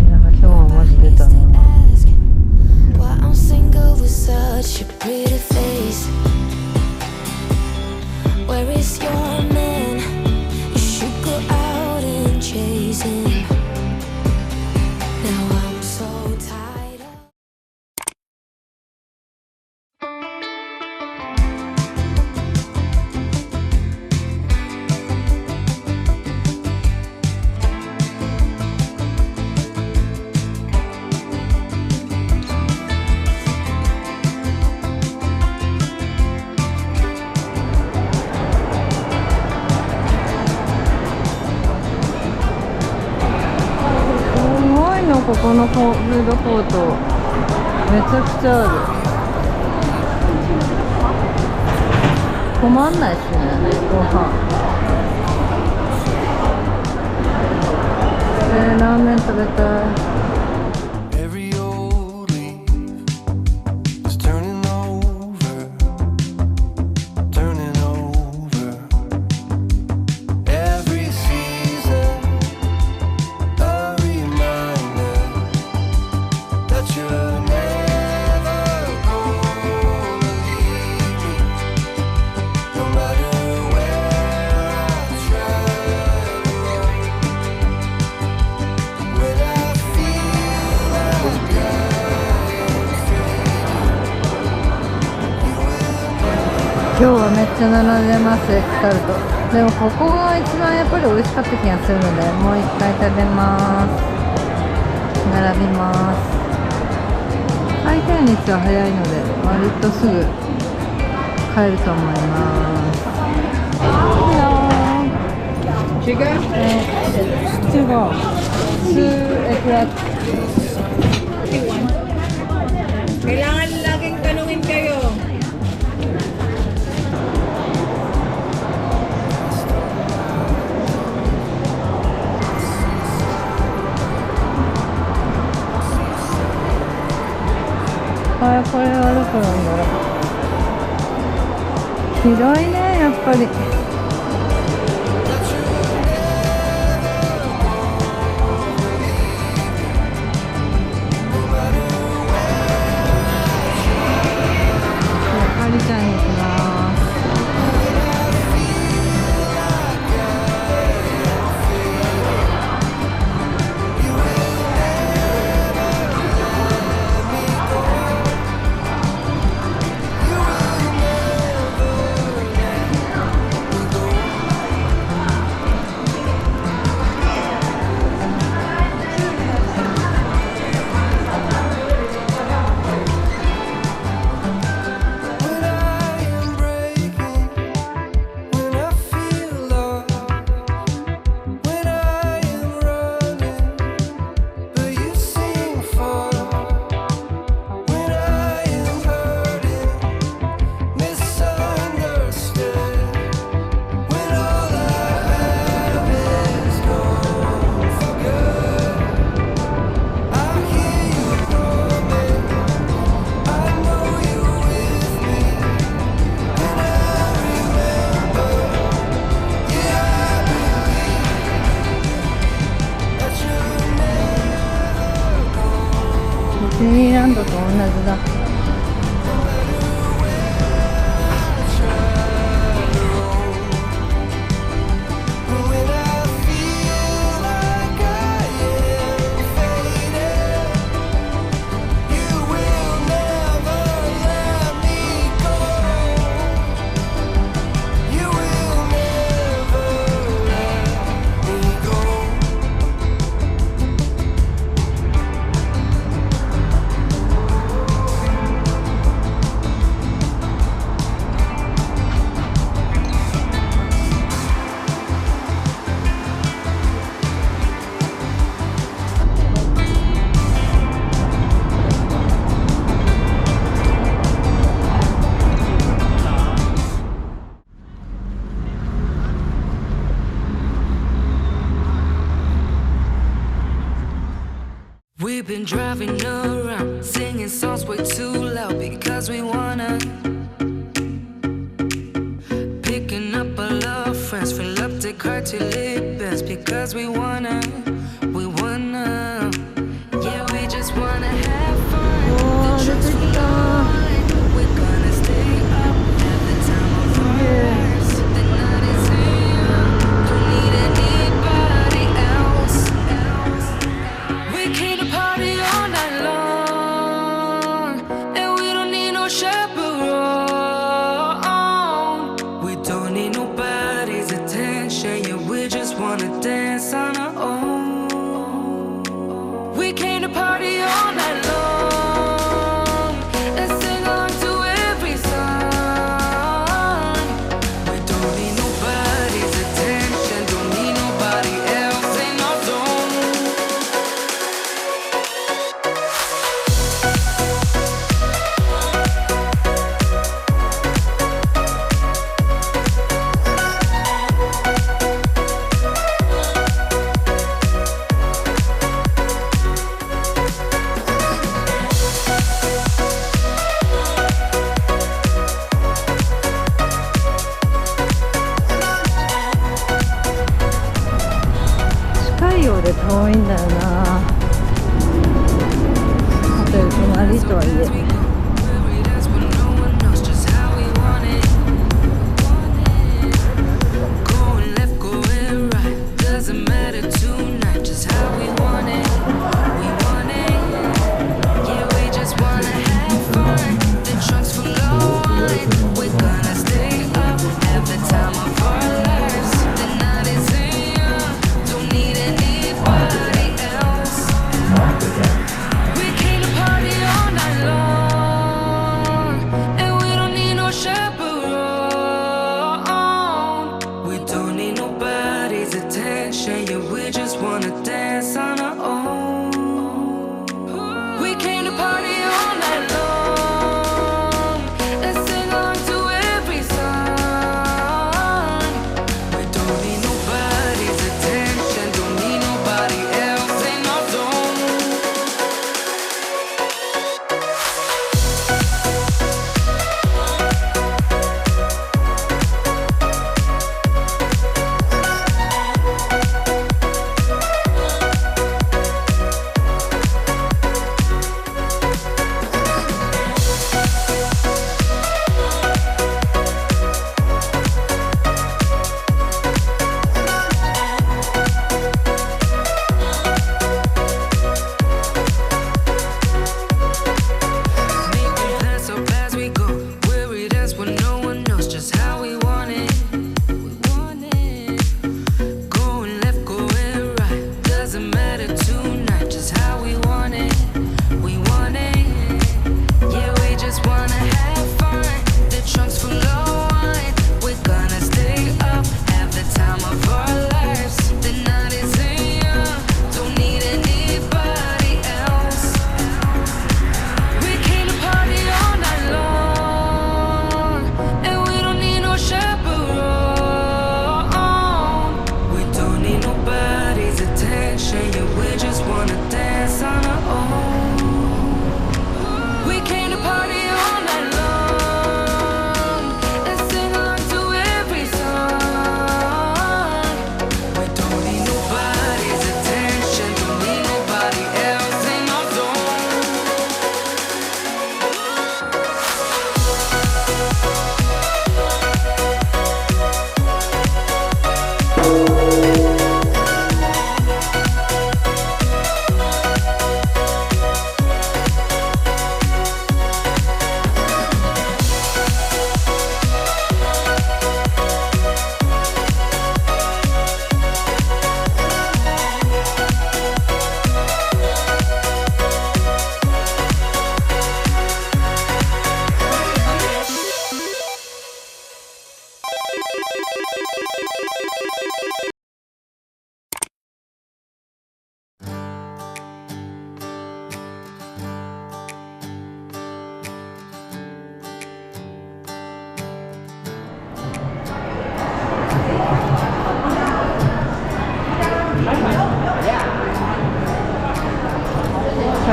Speaker 1: なんか今日はマジ出たな。
Speaker 2: Why I'm single with such a pretty face? Where is your man? You should go out and chase him. Now I'm so tired of
Speaker 1: すごいの、ここのフードコートめちゃくちゃある。困んないっすね、ご飯。ラーメン食べたい。
Speaker 3: Every old leaf is turning over, turning over. Every season, a reminder that you're never gonna leave me. No matter where I try to roam, when I feel like I'm fading, you will
Speaker 1: 今日はめっちゃ並んでます、エスカルト。でもここが一番やっぱり美味しかった気がするので、もう一回食べます。並びます。回転率は早いので割とすぐ帰ると思います。
Speaker 6: Kailangan laging tanungin kayo.
Speaker 1: Ah, これはどこなんだろう。広いね、やっぱり。ありちゃんに行きます。ディズニーランドと同じだ。
Speaker 3: When I feel like I am fading, you will never let me go. You will never let me go.
Speaker 2: We've been driving around, singing songs way too loud because we wanna. Picking up all our friends, fill up the car till it bends because we wanna. Yeah, we just wanna have fun. The truth's fine. We're gonna stay up, have the time of our lives. The night is here, don't need anybody else. We came to party all night long, and we don't need no chaperone. We don't need nobody's attention, yeah, we just wanna dance on our own. We came to party all night long and sing along to every song. We don't need nobody's attention, don't need nobody else in our zone.
Speaker 1: 近いようで遠いんだよな。例えば隣とはいえ。
Speaker 2: We came to party all night long.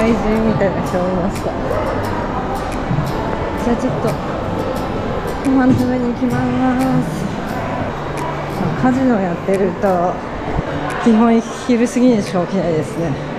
Speaker 1: 外人みたいな人もいました。じゃあちょっとご飯食べに行きます。カジノやってると基本昼過ぎにしか起きないですね。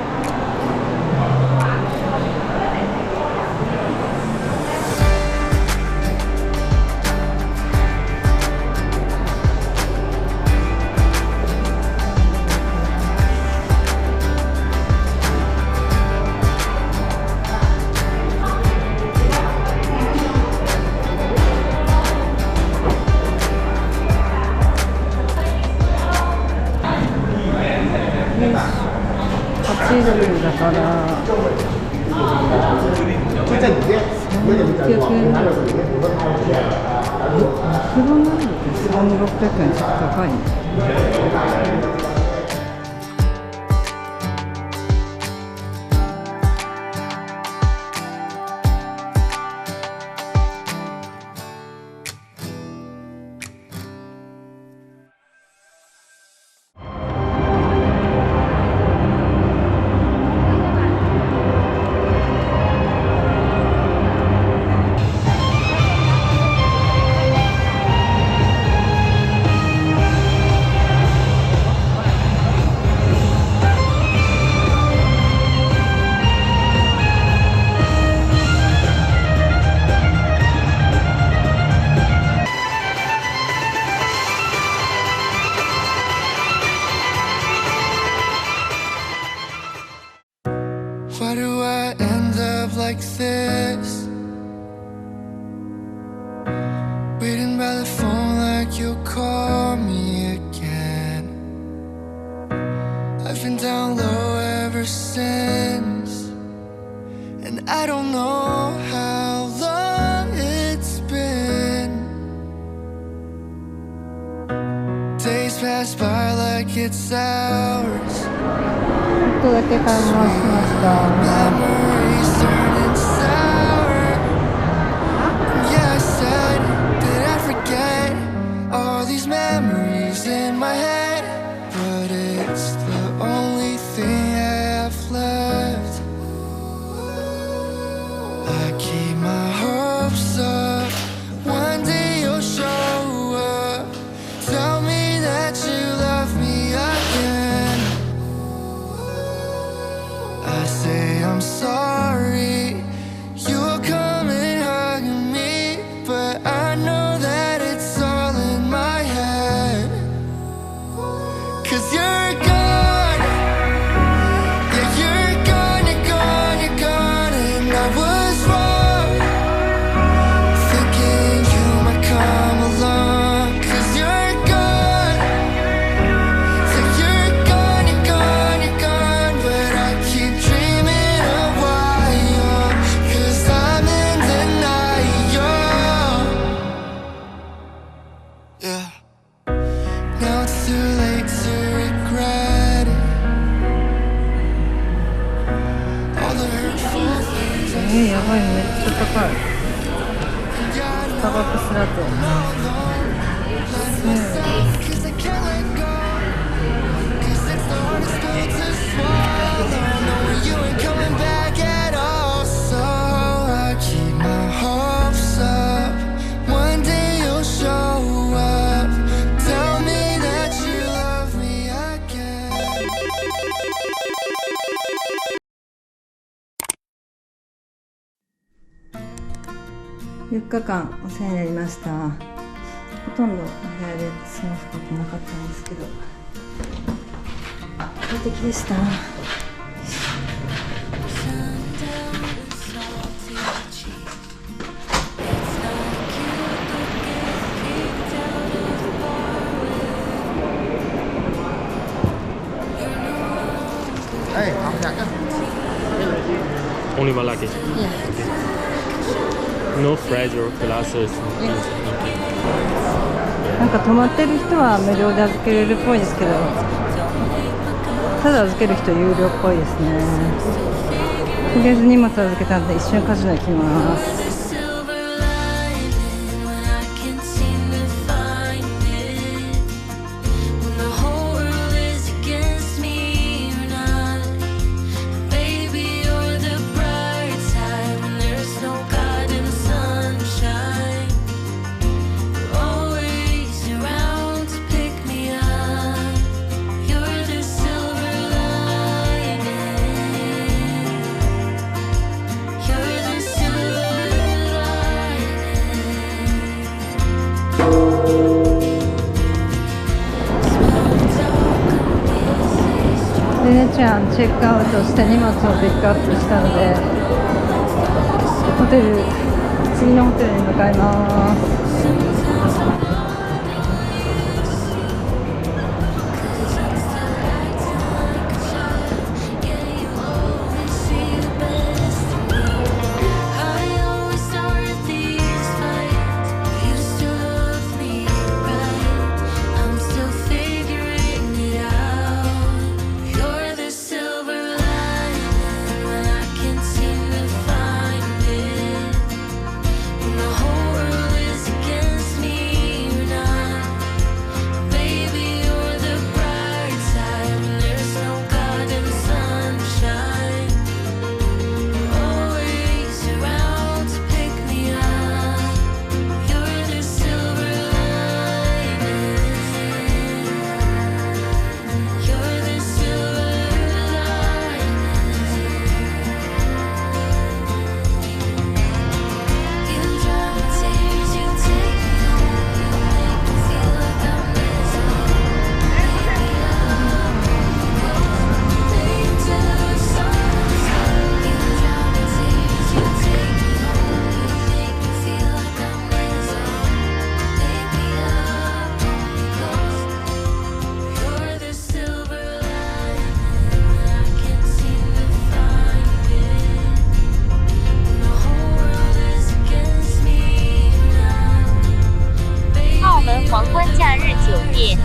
Speaker 1: 8ドルだから1600円。マクドナルドで1600円ちょっと高いね。
Speaker 3: Why do I end up like this? Waiting by the phone like you'll call me again. I've been down low ever since, and I don't know how long it's been. Days pass by like it's hours.
Speaker 1: ちょっとだけ買い物しました。
Speaker 3: Memories turning sour. Yeah, I said that I'd forget all these memories in my head, but it's the only thing I have left. I keep my hopes up. One day you'll show up. Tell me that you love me again. I say I'm sorry. You'll come and hug me, but I know that it's all in my head. 'Cause you're gone. Yeah, you're gone, you're gone, you're gone. And I was wrong, thinking you might come along. 'Cause you're gone. Yeah, you're gone, you're gone, you're gone. But I keep dreaming of why you're, 'cause I'm in denial. Yeah. Now it's too late to regret it. All the hurtful things
Speaker 1: やばい、めっちゃ高い。 スタバックスラテ。
Speaker 3: 'cause I can't let go. 'Cause it's the hardest pill to swallow, knowing you ain't coming back at all. So I keep my hopes up. One day you'll show up. Tell me that you love me again.
Speaker 1: 4日間お世話になりました。ほとんどお部屋で過ごすことなかったんですけど、快適でした。
Speaker 4: Only one luggage. No fries or glasses.
Speaker 1: なんか泊まってる人は無料で預けれるっぽいですけど、ただ預ける人有料っぽいですね。とりあえず荷物預けたんで一瞬カジノ行きます。
Speaker 2: Silver lining when I can't seem to find it. When the whole world is against me, you're not. Baby, you're the
Speaker 1: アンチェックアウトして荷物をピックアップしたので、次のホテルに向かいます。
Speaker 7: 黄昏假日酒店。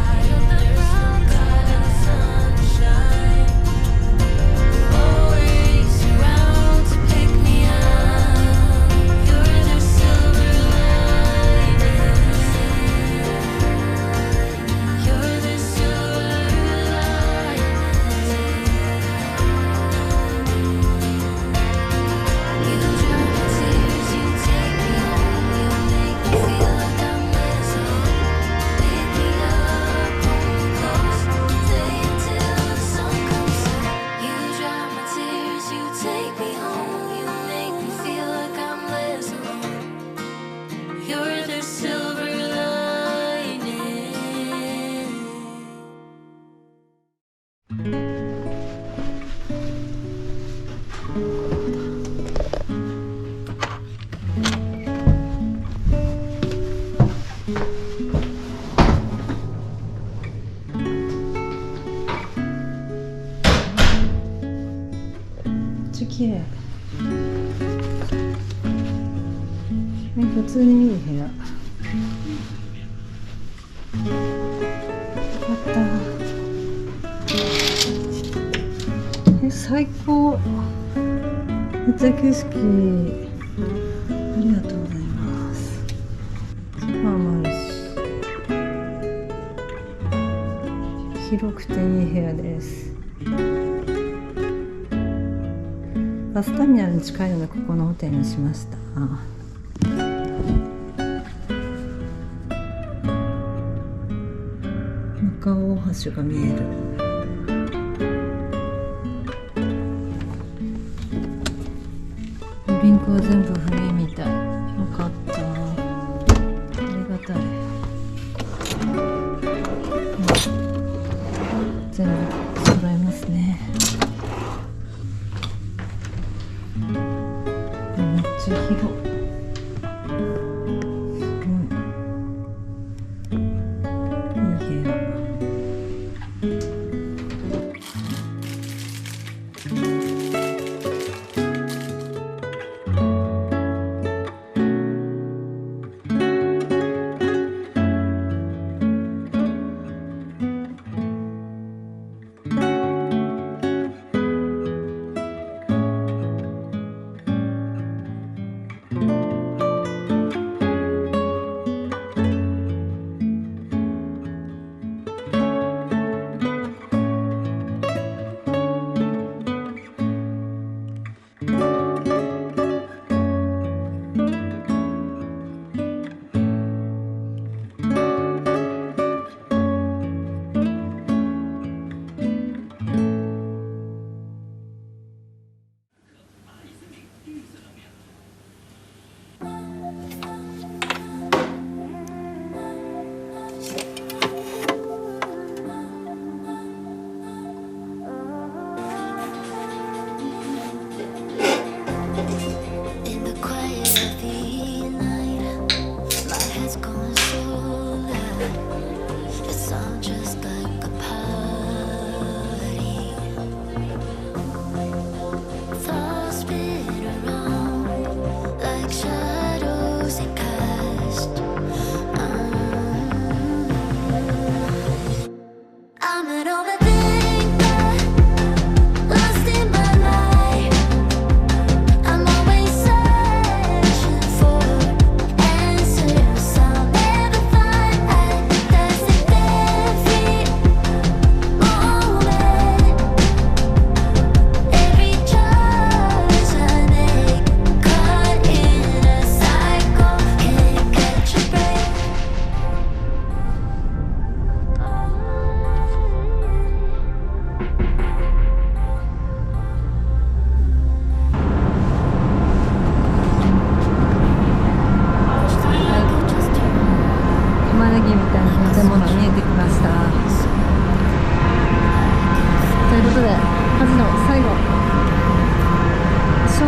Speaker 1: 綺麗。普通にいい部屋。よかった。最高。めっちゃ景色。ありがとうございます。ソファーもあるし、広くていい部屋です。バスターミナルに近いのでここのホテルにしました。中尾大橋が見える。リビングは全部フリーみたい。よかった。ありがたい。全部揃えますね。めっちゃ広い。
Speaker 2: you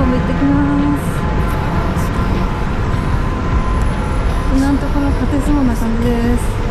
Speaker 1: 方も行ってきます。今のところ勝てそうな感じです。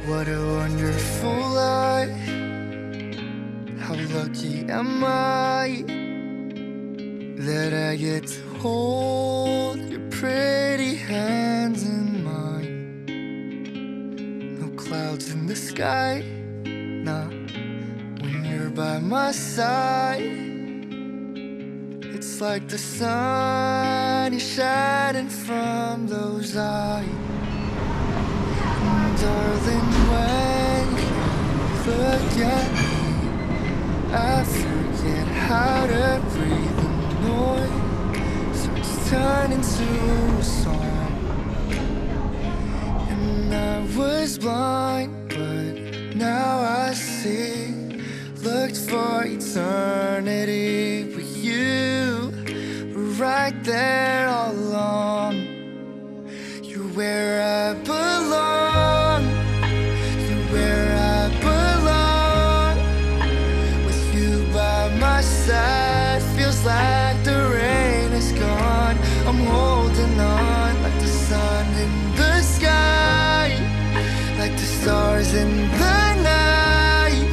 Speaker 3: What a wonderful life. How lucky am I that I get to hold your pretty hands in mine. No clouds in the sky, nah, when you're by my side. It's like the sun is shining from those eyes. Darling, when you look at me, I forget how to breathe. The noise starts turning to a song. And I was blind, but now I see. Looked for eternity, but you were right there all along. You're where I belong. You're where I belong. With you by my side, feels like the rain is gone. I'm holding on like the sun in the sky, like the stars in the night.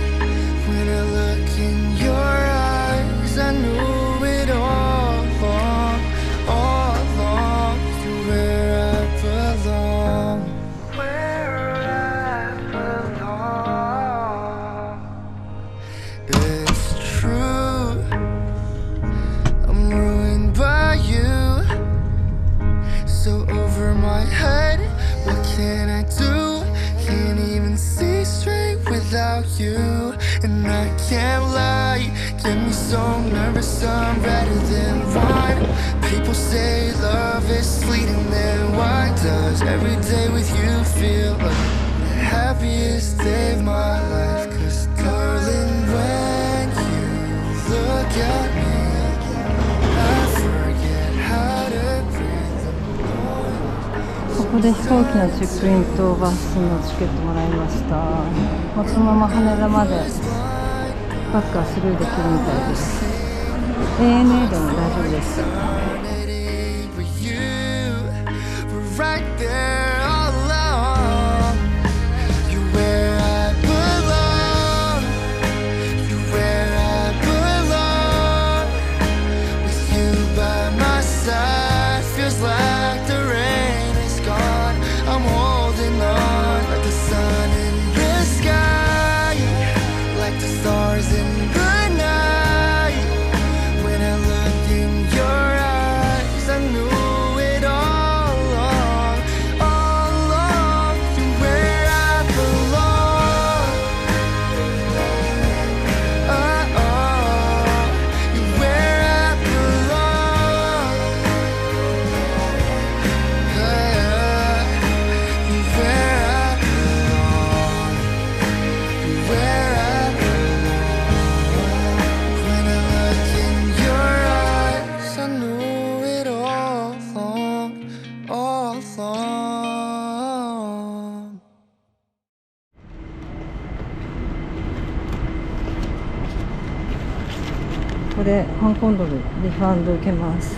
Speaker 3: When I look in your eyes, I knew it all along, all along. You're where I belong, where I belong. It's true, I'm ruined by you. So over my head, what can I do? Can't even see straight without you. And I can't lie, get me so nervous, I'm redder than wine. People say love is fleeting, then why does every day with you feel like the happiest day of my life? 'Cause darling, when you look at me, I forget how to breathe.
Speaker 1: ここで飛行機のチェックインとバスのチケットもらいました。もうそのまま羽田までバックはスルーできるみたいです。ANA でも大丈夫です。
Speaker 3: Right there all along. You're where I belong. You're where I belong. With you by my side, feels like the rain is gone. I'm holding on like the sun in the sky, like the stars in the night. When I look in your eyes, I knew it all.
Speaker 1: ここで香港ドルリファンド受けます。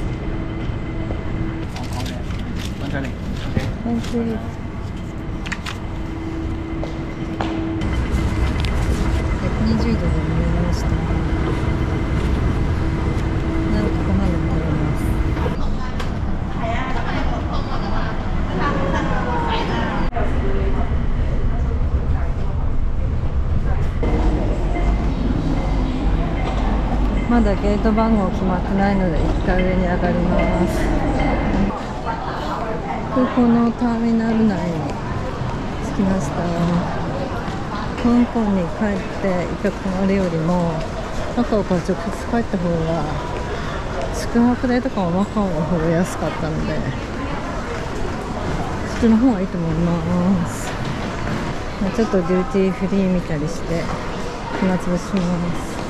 Speaker 1: Thank you. 120ドルになりました。なんとかまだ食べます。まだゲート番号決まってないので1回上に上がります。空港のターミナル内に着きました。香港に帰って1回泊まるよりもマカオから直接帰った方が宿泊代とかもマカオの方が安かったのでそっちの方がいいと思います。ちょっとデューティーフリー見たりして暇つぶします。